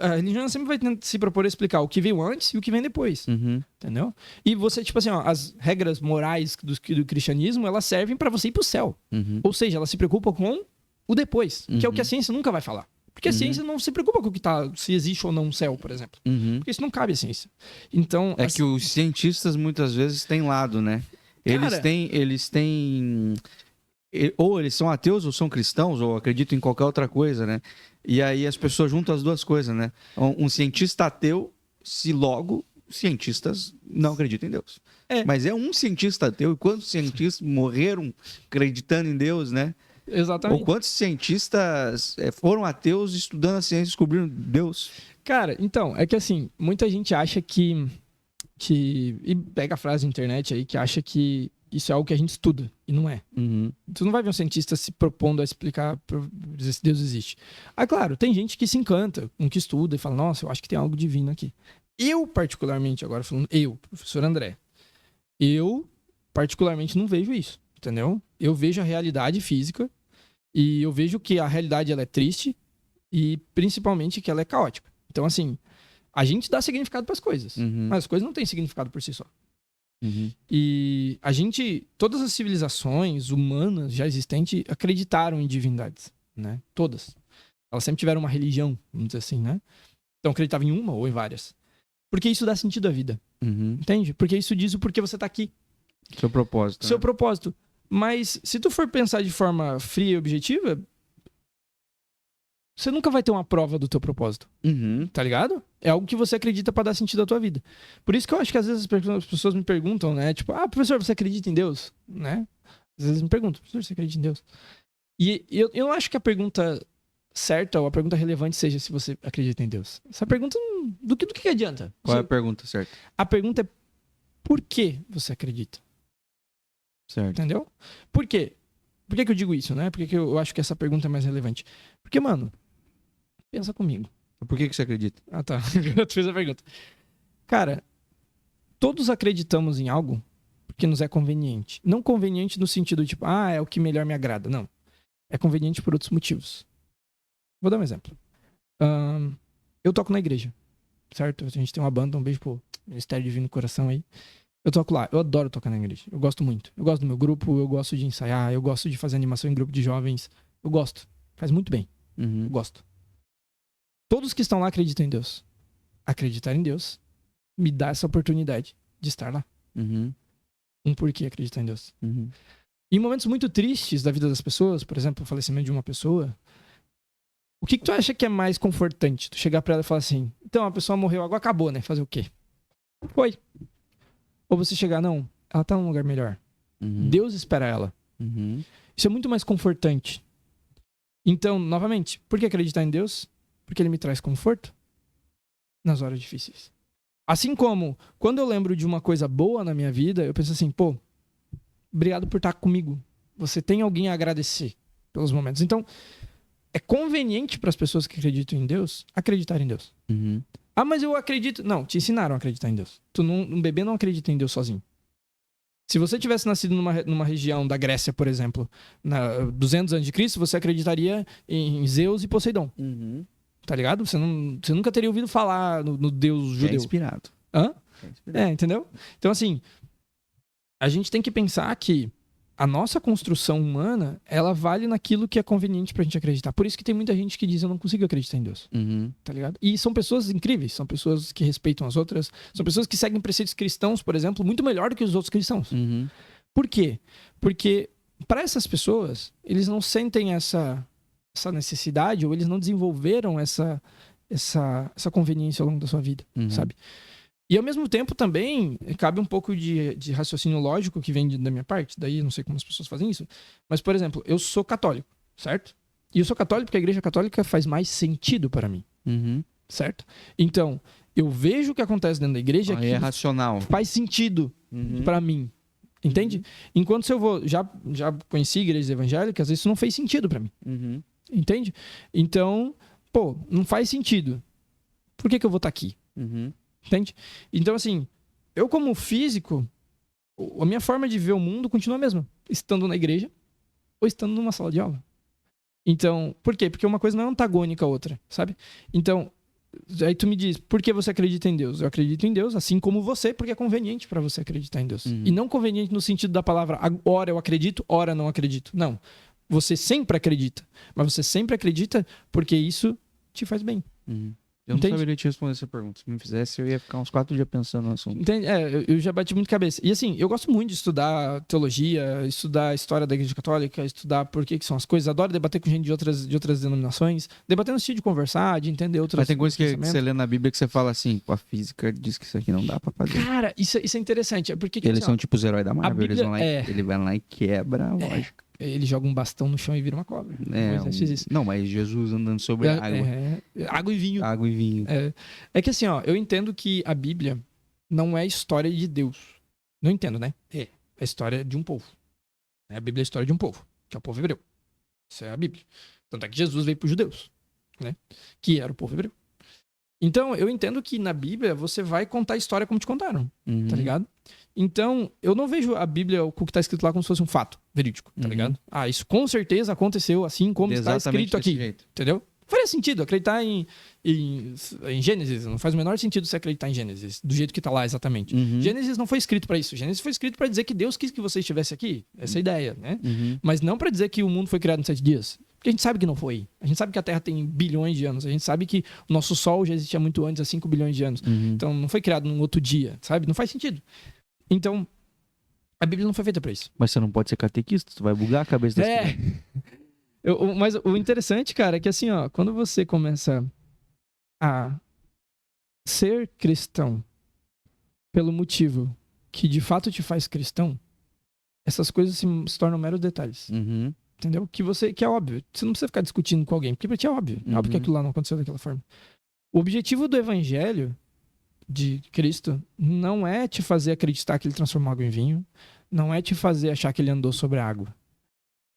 A religião sempre vai se propor a explicar o que veio antes e o que vem depois, Uhum. entendeu? E você, tipo assim, ó, as regras morais do cristianismo, elas servem para você ir pro céu. Uhum. Ou seja, elas se preocupam com o depois, que é o que a Uhum. ciência nunca vai falar. Porque a ciência não se preocupa com o que tá, se existe ou não um céu, por exemplo. Uhum. Porque isso não cabe à ciência. Então, É que os cientistas muitas vezes têm lado, né? Cara- Eles têm... Ou eles são ateus ou são cristãos, ou acreditam em qualquer outra coisa, né? E aí as pessoas juntam as duas coisas, né? Um cientista ateu, se logo cientistas não acreditam em Deus. É. Mas é um cientista ateu, e quantos cientistas morreram acreditando em Deus, né? exatamente. Ou quantos cientistas foram ateus estudando a ciência e descobriram Deus? Cara, então, é que assim, muita gente acha que... E pega a frase na internet aí, que acha que isso é algo que a gente estuda, e não é. Uhum. Tu não vai ver um cientista se propondo a explicar se Deus existe. Ah, claro, tem gente que se encanta com o que estuda e fala, nossa, eu acho que tem algo divino aqui. Eu, particularmente, agora falando, professor André, eu, particularmente, não vejo isso, entendeu? Eu vejo a realidade física e eu vejo que a realidade ela é triste e, principalmente, que ela é caótica. Então, assim, a gente dá significado para as coisas, Uhum. mas as coisas não têm significado por si só. Uhum. E todas as civilizações humanas já existentes acreditaram em divindades, né? Todas. Elas sempre tiveram uma religião, vamos dizer assim, né? Então acreditavam em uma ou em várias. Porque isso dá sentido à vida, Uhum. entende? Porque isso diz o porquê você tá aqui. Seu propósito. Seu né? propósito. Mas se tu for pensar de forma fria e objetiva, você nunca vai ter uma prova do teu propósito. Uhum. Tá ligado? É algo que você acredita pra dar sentido à tua vida. Por isso que eu acho que às vezes as pessoas me perguntam, né? Tipo, professor, você acredita em Deus? Né? Às vezes me perguntam, professor, você acredita em Deus? E eu não acho que a pergunta certa ou a pergunta relevante seja se você acredita em Deus. Essa pergunta, do que adianta? Qual é a pergunta certa? A pergunta é por que você acredita? Certo. Entendeu? Por quê? Por que eu digo isso, né? Por que eu acho que essa pergunta é mais relevante? Porque, mano, pensa comigo. Por que você acredita? Ah, tá. Tu fez a pergunta. Cara, todos acreditamos em algo porque nos é conveniente. Não conveniente no sentido tipo, é o que melhor me agrada. Não. É conveniente por outros motivos. Vou dar um exemplo. Eu toco na igreja, certo? A gente tem uma banda, um beijo pro Ministério Divino Coração aí. Eu toco lá. Eu adoro tocar na igreja. Eu gosto muito. Eu gosto do meu grupo, eu gosto de ensaiar, eu gosto de fazer animação em grupo de jovens. Eu gosto. Faz muito bem. Uhum. Eu gosto. Todos que estão lá acreditam em Deus. Acreditar em Deus me dá essa oportunidade de estar lá. Uhum. Um porquê acreditar em Deus. Uhum. Em momentos muito tristes da vida das pessoas, por exemplo, o falecimento de uma pessoa, o que tu acha que é mais confortante? Tu chegar pra ela e falar assim, então a pessoa morreu, agora acabou, né? Fazer o quê? Foi. Ou você chegar, não, ela tá num lugar melhor. Uhum. Deus espera ela. Uhum. Isso é muito mais confortante. Então, novamente, por que acreditar em Deus? Porque ele me traz conforto nas horas difíceis. Assim como, quando eu lembro de uma coisa boa na minha vida, eu penso assim, pô, obrigado por estar comigo. Você tem alguém a agradecer pelos momentos. Então, é conveniente para as pessoas que acreditam em Deus acreditar em Deus. Uhum. Mas eu acredito... Não, te ensinaram a acreditar em Deus. Um bebê não acredita em Deus sozinho. Se você tivesse nascido numa região da Grécia, por exemplo, 200 anos de Cristo, você acreditaria em Zeus e Poseidon. Uhum. Tá ligado? Você nunca teria ouvido falar no Deus É judeu. inspirado. Hã? É inspirado. Entendeu? Então, assim, a gente tem que pensar que a nossa construção humana, ela vale naquilo que é conveniente pra gente acreditar. Por isso que tem muita gente que diz, eu não consigo acreditar em Deus. Uhum. Tá ligado? E são pessoas incríveis, são pessoas que respeitam as outras, são pessoas que seguem preceitos cristãos, por exemplo, muito melhor do que os outros cristãos. Uhum. Por quê? Porque para essas pessoas, eles não sentem essa necessidade, ou eles não desenvolveram essa conveniência ao longo da sua vida, Uhum. sabe? E ao mesmo tempo também cabe um pouco de raciocínio lógico que vem da minha parte, daí eu não sei como as pessoas fazem isso, mas, por exemplo, eu sou católico, certo? E eu sou católico porque a igreja católica faz mais sentido para mim. Uhum. certo? Então, eu vejo o que acontece dentro da igreja Aí que é racional. faz sentido Uhum. pra mim, entende? Enquanto se eu vou... Já conheci igrejas evangélicas, isso não fez sentido pra mim, Uhum. entende? Então, pô, não faz sentido. Por que eu vou estar aqui? Uhum. Entende? Então, assim, eu como físico, a minha forma de ver o mundo continua a mesma. Estando na igreja ou estando numa sala de aula. Então, por quê? Porque uma coisa não é antagônica à outra, sabe? Então, aí tu me diz, por que você acredita em Deus? Eu acredito em Deus, assim como você, porque é conveniente para você acreditar em Deus. Uhum. E não conveniente no sentido da palavra, ora eu acredito, ora não acredito. Não. Você sempre acredita. Mas você sempre acredita porque isso te faz bem. Uhum. Eu Entende? não saberia te responder essa pergunta. Se me fizesse, eu ia ficar uns 4 dias pensando no assunto. Entende? Eu já bati muito cabeça. E assim, eu gosto muito de estudar teologia, estudar a história da Igreja Católica, estudar por que são as coisas. Adoro debater com gente de outras denominações. Debater no sentido de conversar, de entender outras Mas tem coisas que pensamentos. você lê na Bíblia que você fala assim, pô, a física diz que isso aqui não dá pra fazer. Cara, isso é interessante. É porque, Eles assim, são tipo os heróis da Marvel, Bíblia eles vão lá é- ele vai lá e quebra a lógica. ele joga um bastão no chão e vira uma cobra. Moisés fez isso. Não, mas Jesus andando sobre a água. Água e vinho. Água e vinho. É que assim, ó, eu entendo que a Bíblia não é história de Deus. Não entendo, né? É a história de um povo. A Bíblia é a história de um povo, que é o povo hebreu. Isso é a Bíblia. Tanto é que Jesus veio para os judeus, né? Que era o povo hebreu. Então, eu entendo que na Bíblia você vai contar a história como te contaram, Uhum. tá ligado? Então, eu não vejo a Bíblia, o que tá escrito lá, como se fosse um fato verídico, tá Uhum. ligado? Ah, isso com certeza aconteceu assim como está Exatamente escrito desse aqui, jeito. entendeu? Faria sentido acreditar em Gênesis. Não faz o menor sentido você acreditar em Gênesis, do jeito que tá lá exatamente. Uhum. Gênesis não foi escrito para isso. Gênesis foi escrito para dizer que Deus quis que você estivesse aqui. Essa é a ideia, né? Uhum. Mas não para dizer que o mundo foi criado em 7 dias. Porque a gente sabe que não foi. A gente sabe que a Terra tem bilhões de anos. A gente sabe que o nosso Sol já existia muito antes, há 5 bilhões de anos. Uhum. Então não foi criado num outro dia, sabe? Não faz sentido. Então, a Bíblia não foi feita para isso. Mas você não pode ser catequista, tu vai bugar a cabeça das crianças. Mas o interessante, cara, é que assim, ó, quando você começa a ser cristão pelo motivo que de fato te faz cristão, essas coisas se tornam meros detalhes. Uhum. Entendeu? Que é óbvio. Você não precisa ficar discutindo com alguém, porque pra ti é óbvio. É óbvio que Uhum. aquilo lá não aconteceu daquela forma. O objetivo do evangelho de Cristo não é te fazer acreditar que ele transformou água em vinho, não é te fazer achar que ele andou sobre a água.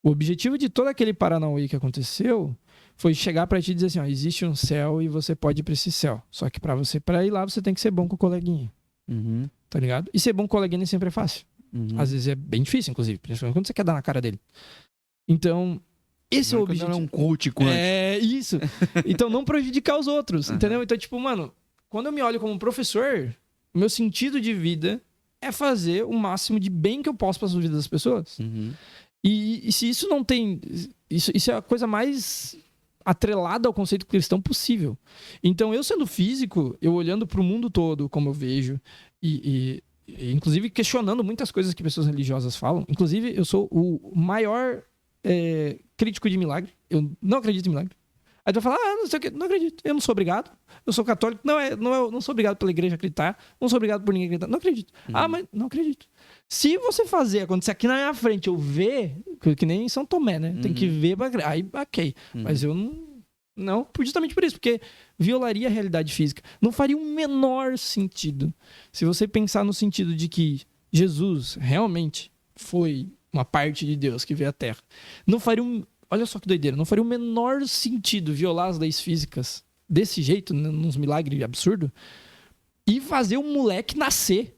O objetivo de todo aquele Paranauê que aconteceu foi chegar pra ti e dizer assim, ó, existe um céu e você pode ir pra esse céu. Só que pra ir lá você tem que ser bom com o coleguinha, Uhum. tá ligado? E ser bom com o coleguinha nem sempre é fácil. Uhum. Às vezes é bem difícil, inclusive, principalmente quando você quer dar na cara dele. Então, esse é o Quando ela objetivo. é um coach quântico. É isso. Então, não prejudicar os outros, Aham. entendeu? Então, tipo, mano, quando eu me olho como professor, o meu sentido de vida é fazer o máximo de bem que eu posso para as vidas das pessoas. Uhum. E se isso não tem... Isso é a coisa mais atrelada ao conceito cristão possível. Então, eu sendo físico, eu olhando para o mundo todo, como eu vejo, e inclusive questionando muitas coisas que pessoas religiosas falam. Inclusive, eu sou o maior crítico de milagre. Eu não acredito em milagre. Aí tu vai falar, não sei o que, não acredito. Eu não sou obrigado. Eu sou católico. Não sou obrigado pela igreja a acreditar. Não sou obrigado por ninguém acreditar. Não acredito. Uhum. Mas não acredito. Se você fazer acontecer aqui na minha frente, eu ver, que nem em São Tomé, né? Tem que ver pra... Aí, ok. Uhum. Mas eu não, justamente por isso, porque violaria a realidade física. Não faria o menor sentido se você pensar no sentido de que Jesus realmente foi uma parte de Deus que veio à Terra. Não faria olha só que doideira, não faria o menor sentido violar as leis físicas desse jeito, nos milagres absurdos, e fazer um moleque nascer.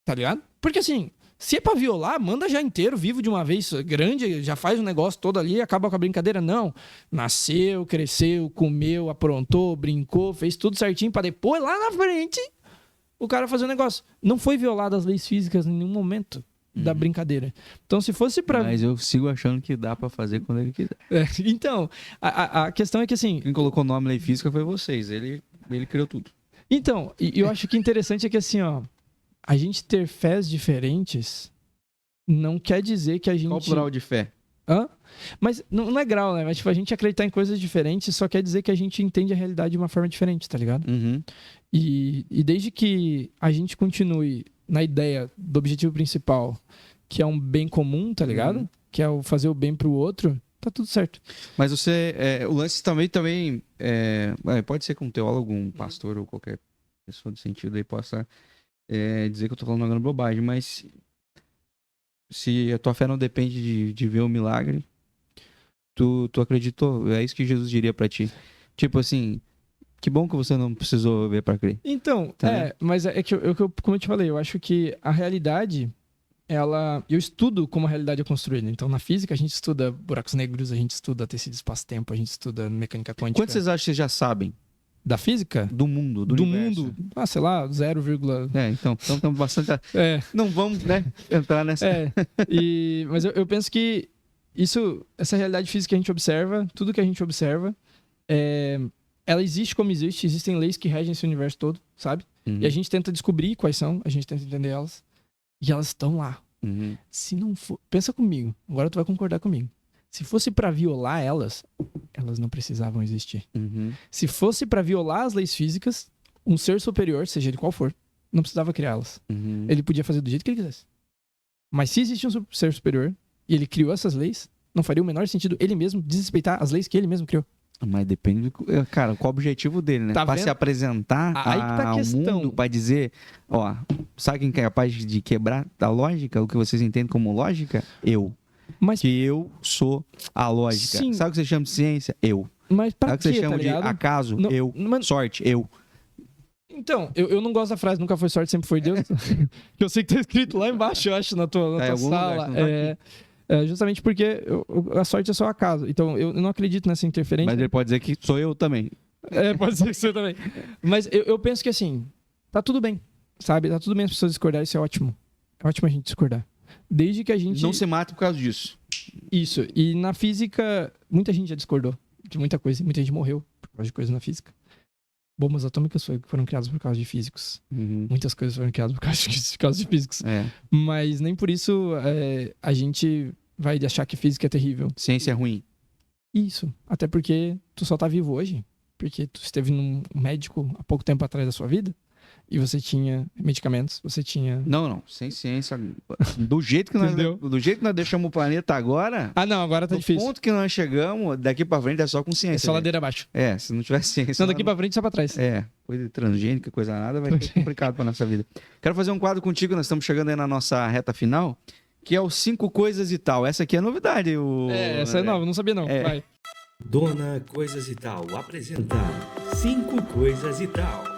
Tá ligado? Porque assim, se é pra violar, manda já inteiro, vivo de uma vez, grande, já faz o negócio todo ali e acaba com a brincadeira. Não. Nasceu, cresceu, comeu, aprontou, brincou, fez tudo certinho pra depois, lá na frente, o cara fazer o negócio. Não foi violado as leis físicas em nenhum momento da brincadeira. Então, se fosse pra... Mas eu sigo achando que dá pra fazer quando ele quiser. Então, a questão é que assim... Quem colocou o nome lei física foi vocês. Ele criou tudo. Então, e eu acho que interessante é que assim, ó, a gente ter fés diferentes não quer dizer que a gente... Qual o plural de fé? Hã? Mas não é grau, né? Mas tipo, a gente acreditar em coisas diferentes só quer dizer que a gente entende a realidade de uma forma diferente, tá ligado? Uhum. E desde que a gente continue na ideia do objetivo principal, que é um bem comum, tá ligado? Uhum. Que é o fazer o bem pro outro, tá tudo certo. Mas você, o lance também pode ser com um teólogo, um pastor ou qualquer pessoa do sentido aí possa dizer que eu tô falando uma grande bobagem, mas se a tua fé não depende de ver o milagre, tu acreditou, é isso que Jesus diria pra ti. Tipo assim, que bom que você não precisou ver pra crer. Então, Tá. mas é que como eu te falei, eu acho que a realidade, eu estudo como a realidade é construída. Então, na física, a gente estuda buracos negros, a gente estuda tecido espaço-tempo, a gente estuda mecânica quântica. Quanto vocês acham que vocês já sabem Da física? do mundo, do universo? Mundo, sei lá, 0, Então estamos bastante... é, Não vamos, entrar nessa... mas eu penso que essa realidade física que a gente observa, tudo que a gente observa, ela existe como existe, existem leis que regem esse universo todo, sabe? Uhum. E a gente tenta descobrir quais são, a gente tenta entender elas, e elas estão lá. Uhum. Se não for, pensa comigo, agora tu vai concordar comigo. Se fosse pra violar elas não precisavam existir. Uhum. Se fosse pra violar as leis físicas, um ser superior, seja ele qual for, não precisava criá-las. Uhum. Ele podia fazer do jeito que ele quisesse. Mas se existe um ser superior e ele criou essas leis, não faria o menor sentido ele mesmo desrespeitar as leis que ele mesmo criou. Mas depende cara, qual o objetivo dele, né? Tá Pra vendo? se apresentar Aí que tá a ao questão. mundo, pra dizer, ó, sabe quem que é capaz de quebrar a lógica, o que vocês entendem como lógica? Eu. Mas, Que eu sou a lógica. Sim. Sabe o que você chama de ciência? Eu. mas pra Sabe o que você quê, chama tá de ligado? acaso? Não, Eu. mas- Sorte? Eu. Então, eu não gosto da frase nunca foi sorte, sempre foi Deus. Eu sei que tá escrito lá embaixo, eu acho, na tua Tá em algum lugar, sala. não tá Justamente porque a sorte é só acaso. Então, eu não acredito nessa interferência. Mas ele pode dizer que sou eu também. Pode ser que você também. Mas eu penso que assim, tá tudo bem, sabe? Tá tudo bem as pessoas discordarem, isso é ótimo. É ótimo a gente discordar. Desde que a gente... Não se mata por causa disso. Isso. E na física, muita gente já discordou de muita coisa. Muita gente morreu por causa de coisas na física. Bombas atômicas foram criadas por causa de físicos. Uhum. Muitas coisas foram criadas por causa de físicos. É. Mas nem por isso a gente vai achar que física é terrível. Ciência é ruim. Isso. Até porque tu só tá vivo hoje. Porque tu esteve num médico há pouco tempo atrás da sua vida. E você tinha medicamentos, você tinha... Não. Sem ciência. Do jeito que Entendeu? nós deixamos o planeta agora... Ah, não, agora tá No difícil. ponto que nós chegamos, daqui pra frente é só com É ciência. só né? ladeira abaixo. Se não tivesse ciência. Não, daqui pra frente só pra trás. Coisa transgênica, coisa nada, vai ser complicado pra nossa vida. Quero fazer um quadro contigo, nós estamos chegando aí na nossa reta final, que é o 5 coisas e tal. Essa aqui é novidade. Essa é nova, não sabia não. Vai. Dona Coisas e Tal apresenta 5 Coisas e Tal.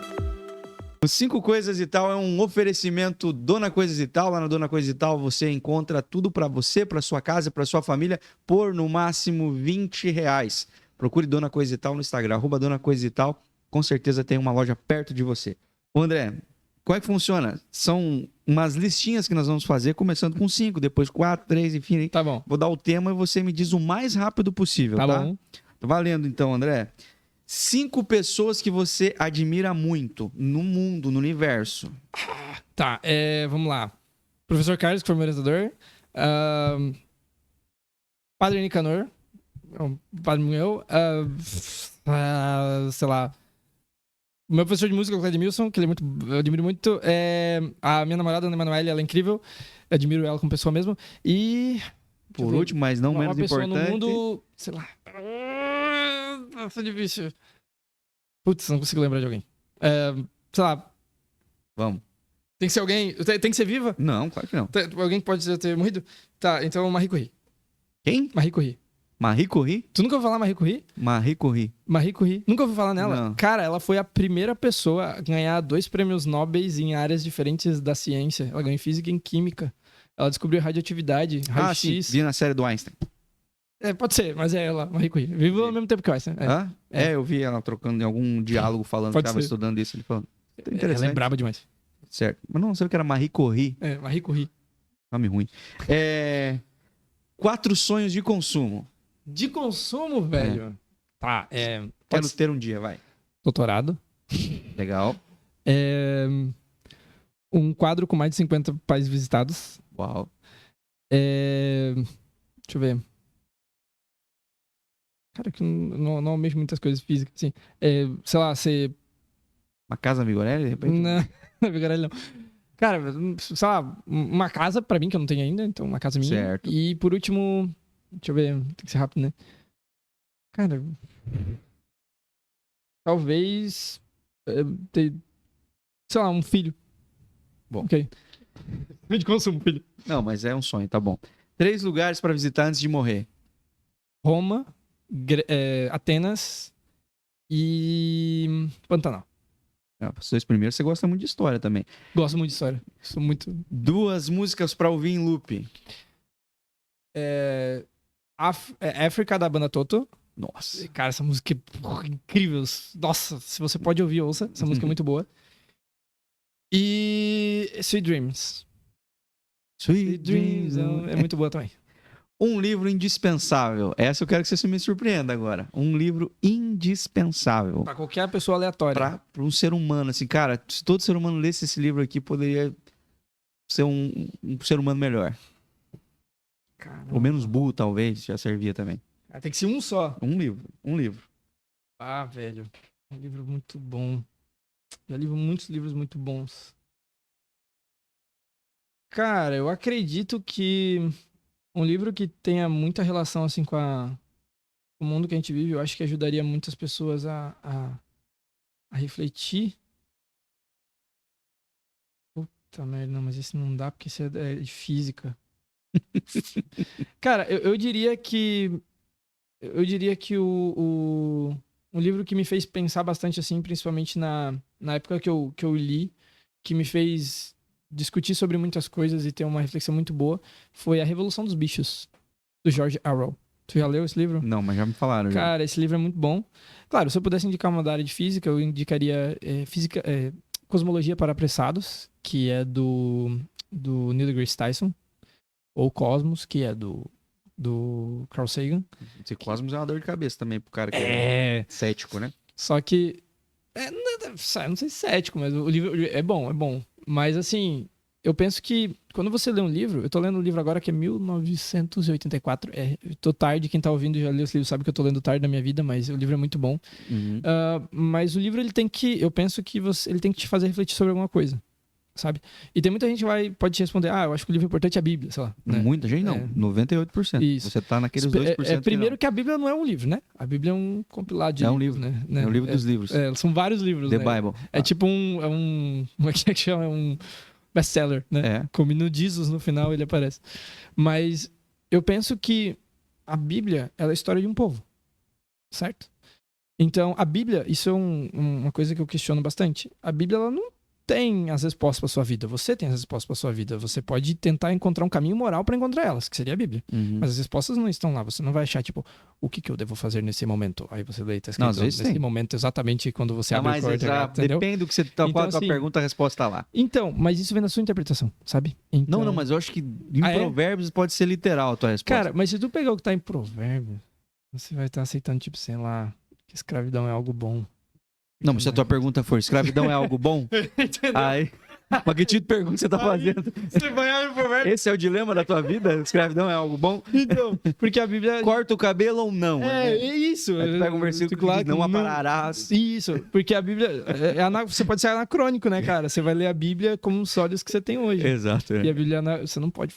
O 5 coisas e tal é um oferecimento Dona Coisas e Tal. Lá na Dona Coisas e Tal você encontra tudo pra você, pra sua casa, pra sua família, por no máximo R$20. Procure Dona Coisa e Tal no Instagram, @Dona Coisa e Tal. Com certeza tem uma loja perto de você. Ô André, como é que funciona? São umas listinhas que nós vamos fazer, começando com 5, depois 4, 3, enfim. Tá bom. Vou dar o tema e você me diz o mais rápido possível, tá? Tá bom. Tá valendo então, André. 5 pessoas que você admira muito no mundo, no universo. Tá, vamos lá. Professor Carlos, que foi meu orientador. Padre Nicanor. Padre meu. Sei lá. O meu professor de música, o Cláudio Edmilson, que eu admiro muito. A minha namorada, Ana Emanuele, ela é incrível. Eu admiro ela como pessoa mesmo. E... Por último, mas não uma menos pessoa importante. no mundo... Sei lá. Nossa, difícil. Putz, não consigo lembrar de alguém. Sei lá. Vamos. Tem que ser alguém... Tem que ser viva? Não, claro que não. Alguém que pode já ter morrido? Tá, então Marie Curie. Quem? Marie Curie. Marie Curie? Tu nunca ouviu falar Marie Curie? Marie Curie. Marie Curie. Nunca ouviu falar nela? Não. Cara, ela foi a primeira pessoa a ganhar 2 prêmios Nobel em áreas diferentes da ciência. Ela ganhou em física e em química. Ela descobriu radioatividade, Sim, raio-x. vi na série do Einstein. Pode ser, mas é ela, Marie Curie. Viveu ao mesmo tempo que o Einstein. Hã? Eu vi ela trocando em algum diálogo falando Pode que estava ser. estudando isso. Ele falando. Ela Interessante. é braba demais. Certo. Mas não sabia que era Marie Curie. Marie Curie. Nome ruim. 4 sonhos de consumo. De consumo, velho. Tá, Quero pode ser ter um dia, vai. doutorado. Legal. Um quadro com mais de 50 países visitados. Uau. Deixa eu ver. Cara, que não almejo muitas coisas físicas, assim. Sei lá, ser... Uma casa Vigorelli, de repente? Não, Vigarelli não. Cara, sei lá, uma casa pra mim, que eu não tenho ainda, então uma casa minha. Certo. E por último, Deixa eu ver. Tem que ser rápido, né? Cara. Talvez. Sei lá, um filho. Bom. Ok. De consumo, filho. Não, mas é um sonho, tá bom. 3 lugares pra visitar antes de morrer. Roma, Atenas e Pantanal. Os 2 primeiros você gosta muito de história também. Gosto muito de história. Sou muito. 2 músicas pra ouvir em loop. África da banda Toto. Nossa. Cara, essa música é incrível. Nossa, se você pode ouvir, ouça. Essa música é muito boa. E Sweet Dreams. Sweet Dreams. É muito boa também. Um livro indispensável. Essa eu quero que você me surpreenda agora. Um livro indispensável. Pra qualquer pessoa aleatória. Pra um ser humano, assim, cara, se todo ser humano lesse esse livro aqui, poderia ser um ser humano melhor. Caramba. Ou menos burro, talvez, já servia também. Tem que ser um só. Um livro. Ah, velho. Um livro muito bom. Já li muitos livros muito bons. Cara, eu acredito que um livro que tenha muita relação assim com o mundo que a gente vive, eu acho que ajudaria muitas pessoas a refletir. Puta merda, não, mas esse não dá porque esse é de física. Cara, eu diria que um livro que me fez pensar bastante assim, principalmente na época que eu li, que me fez discutir sobre muitas coisas e ter uma reflexão muito boa, foi A Revolução dos Bichos, do George Orwell. Tu já leu esse livro? Não, mas já me falaram. Cara, esse livro é muito bom. Claro, se eu pudesse indicar uma da área de física, eu indicaria Cosmologia para Apressados, que é do Neil deGrasse Tyson, ou Cosmos, que é do Carl Sagan. Esse Cosmos é uma dor de cabeça também pro cara que é cético, né? Só que não sei se é cético, mas o livro é bom. Mas assim, eu penso que quando você lê um livro, eu tô lendo um livro agora que é 1984. Eu tô tarde, quem tá ouvindo já leu esse livro sabe que eu tô lendo tarde na minha vida, mas o livro é muito bom. Uhum. Mas o livro, eu penso que ele tem que te fazer refletir sobre alguma coisa, sabe? E tem muita gente que pode te responder, eu acho que o livro importante é a Bíblia, sei lá. Né? Muita gente não, 98%. Isso. Você tá naqueles 2%. Primeiro que a Bíblia não é um livro, né? A Bíblia é um compilado de livros, livro, né? É o livro dos livros. São vários livros, The né? Bible. É tipo como é que chama? É um best-seller, né? Como no Jesus no final ele aparece. Mas eu penso que a Bíblia ela é a história de um povo, certo? Então, a Bíblia, isso é uma coisa que eu questiono bastante. A Bíblia, ela não tem as respostas para sua vida. Você tem as respostas para sua vida. Você pode tentar encontrar um caminho moral para encontrar elas, que seria a Bíblia. Uhum. Mas as respostas não estão lá. Você não vai achar, tipo, o que eu devo fazer nesse momento? Aí você lê, tá escrito às vezes nesse tem. momento, exatamente quando você abre o córtex. Depende do que você tá com a tua assim, pergunta, a resposta tá lá. Então, mas isso vem da sua interpretação, sabe? Então... Não, mas eu acho que em Provérbios pode ser literal a tua resposta. Cara, mas se tu pegar o que tá em Provérbios, você vai estar aceitando, tipo, sei lá, que escravidão é algo bom. Não, mas se a tua pergunta for escravidão é algo bom, aí... Mas que tipo de pergunta você tá fazendo? Você vai abrir o Provérbios. Esse é o dilema da tua vida? Escravidão é algo bom? Então, porque a Bíblia... Corta o cabelo ou não? É isso. Aí tu pega um versículo que diz, não apararás. Isso, porque a Bíblia... você pode ser anacrônico, né, cara? Você vai ler a Bíblia como os olhos que você tem hoje. Exato. E a Bíblia, você não pode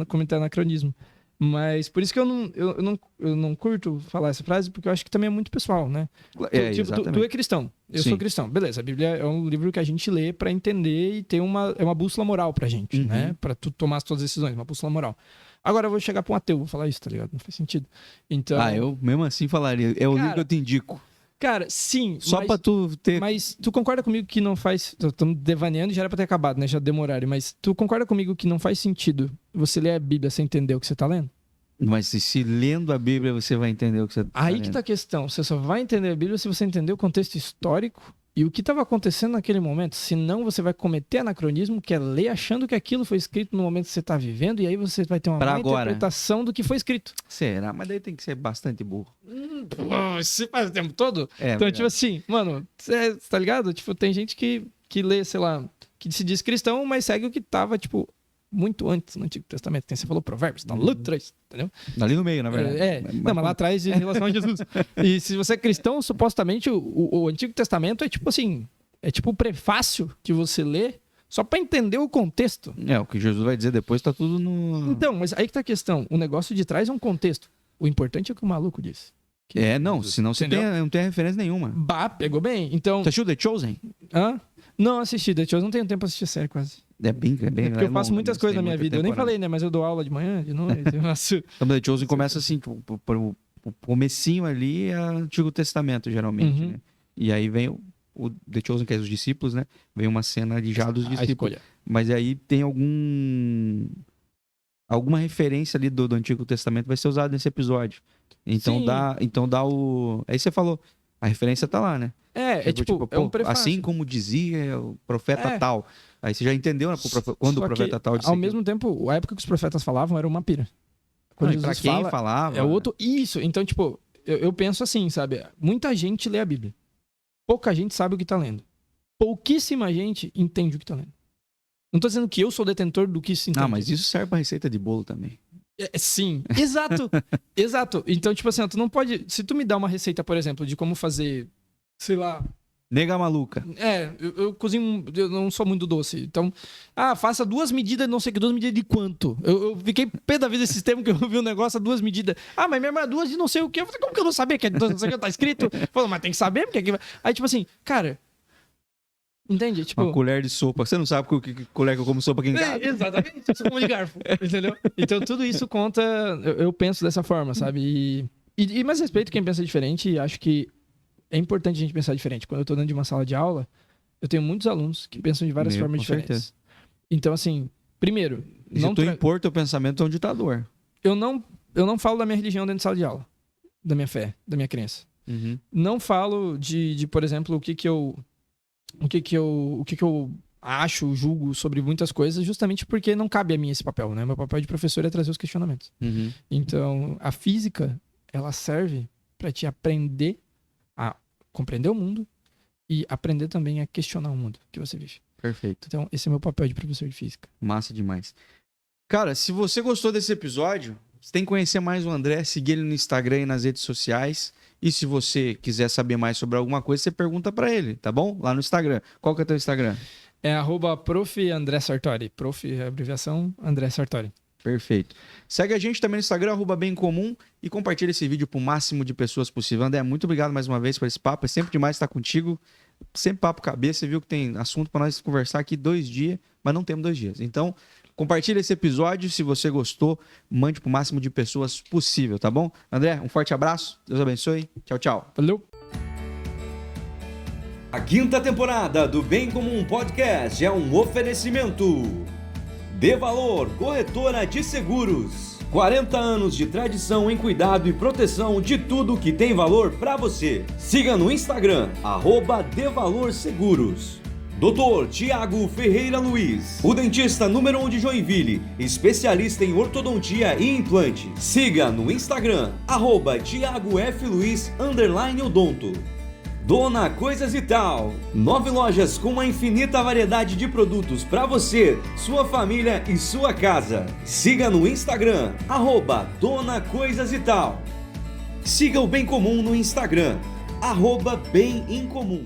cometer anacronismo. Mas por isso que eu não curto falar essa frase, porque eu acho que também é muito pessoal, né? Tu é cristão, eu sou cristão. Beleza, a Bíblia é um livro que a gente lê pra entender e ter é uma bússola moral pra gente, né? Pra tu tomar as tuas decisões, uma bússola moral. Agora eu vou chegar pra um ateu, vou falar isso, tá ligado? Não faz sentido. Então... eu mesmo assim falaria. É o livro que eu te indico. Cara, sim. Só pra tu ter... Mas tu concorda comigo que não faz... Estamos devaneando e já era pra ter acabado, né? Já demoraram. Mas tu concorda comigo que não faz sentido você ler a Bíblia sem entender o que você tá lendo? Mas se lendo a Bíblia você vai entender o que você tá lendo. Aí que tá a questão. Você só vai entender a Bíblia se você entender o contexto histórico e o que estava acontecendo naquele momento. Senão você vai cometer anacronismo, que é ler achando que aquilo foi escrito no momento que você tá vivendo, e aí você vai ter uma má interpretação do que foi escrito. Será? Mas daí tem que ser bastante burro. Você faz o tempo todo? Então, verdade. Tipo assim, mano, você tá ligado? Tipo, tem gente que lê, sei lá, que se diz cristão, mas segue o que tava, tipo, muito antes no Antigo Testamento. Você falou Provérbios, tá lá atrás, entendeu? Ali no meio, na verdade. Mas lá atrás em relação a Jesus. E se você é cristão, supostamente o Antigo Testamento é tipo assim, é tipo o prefácio que você lê só pra entender o contexto. O que Jesus vai dizer depois tá tudo no... Então, mas aí que tá a questão. O negócio de trás é um contexto. O importante é o que o maluco disse. Não, senão você não tem referência nenhuma. Bah, pegou bem. Então... Você assistiu The Chosen? Hã? Não assisti The Chosen, não tenho tempo pra assistir a série quase. É bem porque eu faço muitas coisas na minha vida. Eu nem temporada. falei, né? Mas eu dou aula de manhã, de noite. Eu faço... Então, The Chosen começa assim, tipo, o comecinho ali é o Antigo Testamento, geralmente, né? E aí vem o The Chosen, que é os discípulos, né? Vem uma cena de já dos discípulos. Mas aí tem alguma referência ali do Antigo Testamento vai ser usada nesse episódio. Então dá o... Aí você falou, a referência tá lá, né? Tipo, é um prefácio. Assim como dizia o profeta tal. Aí você já entendeu, né? Quando o profeta tal disse ao mesmo tempo, a época que os profetas falavam era uma pira. Quando Jesus pra quem falava... É outro... Isso. Então, tipo, eu penso assim, sabe? Muita gente lê a Bíblia. Pouca gente sabe o que tá lendo. Pouquíssima gente entende o que tá lendo. Não tô dizendo que eu sou detentor do que se entende. Ah, mas isso serve pra receita de bolo também. Sim, exato. Exato. Então, tipo assim, tu não pode... Se tu me dá uma receita, por exemplo, de como fazer, sei lá... Nega maluca. Eu cozinho... Eu não sou muito doce. Então, faça 2 medidas, não sei que, 2 medidas de quanto? Eu fiquei pé da vida esses tempos que eu vi um negócio, 2 medidas. Mas minha irmã, 2 de não sei o que. Eu falei, como que eu não sabia que é 2, não sei o que tá escrito? Falou, mas tem que saber, porque aqui... Aí, tipo assim, cara... Entende? Tipo... Uma colher de sopa. Você não sabe que colher que eu como sopa aqui em casa? Exatamente. Eu sou como de garfo. Entendeu? Então, tudo isso conta... Eu penso dessa forma, sabe? E mais respeito quem pensa diferente. Acho que é importante a gente pensar diferente. Quando eu tô dentro de uma sala de aula, eu tenho muitos alunos que pensam de várias formas diferentes. Certeza. Então, assim, primeiro... Se tu impor teu pensamento, é um ditador. Eu não falo da minha religião dentro de sala de aula. Da minha fé, da minha crença. Uhum. Não falo de, por exemplo, o que eu acho, julgo sobre muitas coisas, justamente porque não cabe a mim esse papel, né? Meu papel de professor é trazer os questionamentos. Uhum. Então, a física, ela serve para te aprender a compreender o mundo e aprender também a questionar o mundo que você vive. Perfeito. Então, esse é meu papel de professor de física. Massa demais. Cara, se você gostou desse episódio, você tem que conhecer mais o André, seguir ele no Instagram e nas redes sociais. E se você quiser saber mais sobre alguma coisa, você pergunta pra ele, tá bom? Lá no Instagram. Qual que é o teu Instagram? É @prof. André Sartori. Prof. é a abreviação André Sartori. Perfeito. Segue a gente também no Instagram, @bemcomum, e compartilha esse vídeo pro máximo de pessoas possível. André, muito obrigado mais uma vez por esse papo. É sempre demais estar contigo. Sempre papo cabeça. Você viu que tem assunto pra nós conversar aqui 2 dias, mas não temos 2 dias. Então, compartilha esse episódio. Se você gostou, mande pro máximo de pessoas possível, tá bom? André, um forte abraço. Deus abençoe. Tchau, tchau. Valeu. A 5ª temporada do Bem Comum Podcast é um oferecimento. Dê Valor, corretora de seguros. 40 anos de tradição em cuidado e proteção de tudo que tem valor para você. Siga no Instagram, @DeValorSeguros. Dr. Tiago Ferreira Luiz, o dentista número 1 de Joinville, especialista em ortodontia e implante. Siga no Instagram, @TiagoFLuiz_odonto. Dona Coisas e Tal, 9 lojas com uma infinita variedade de produtos para você, sua família e sua casa. Siga no Instagram, @Dona Coisas e Tal. Siga o Bem Comum no Instagram, @Bem em Comum.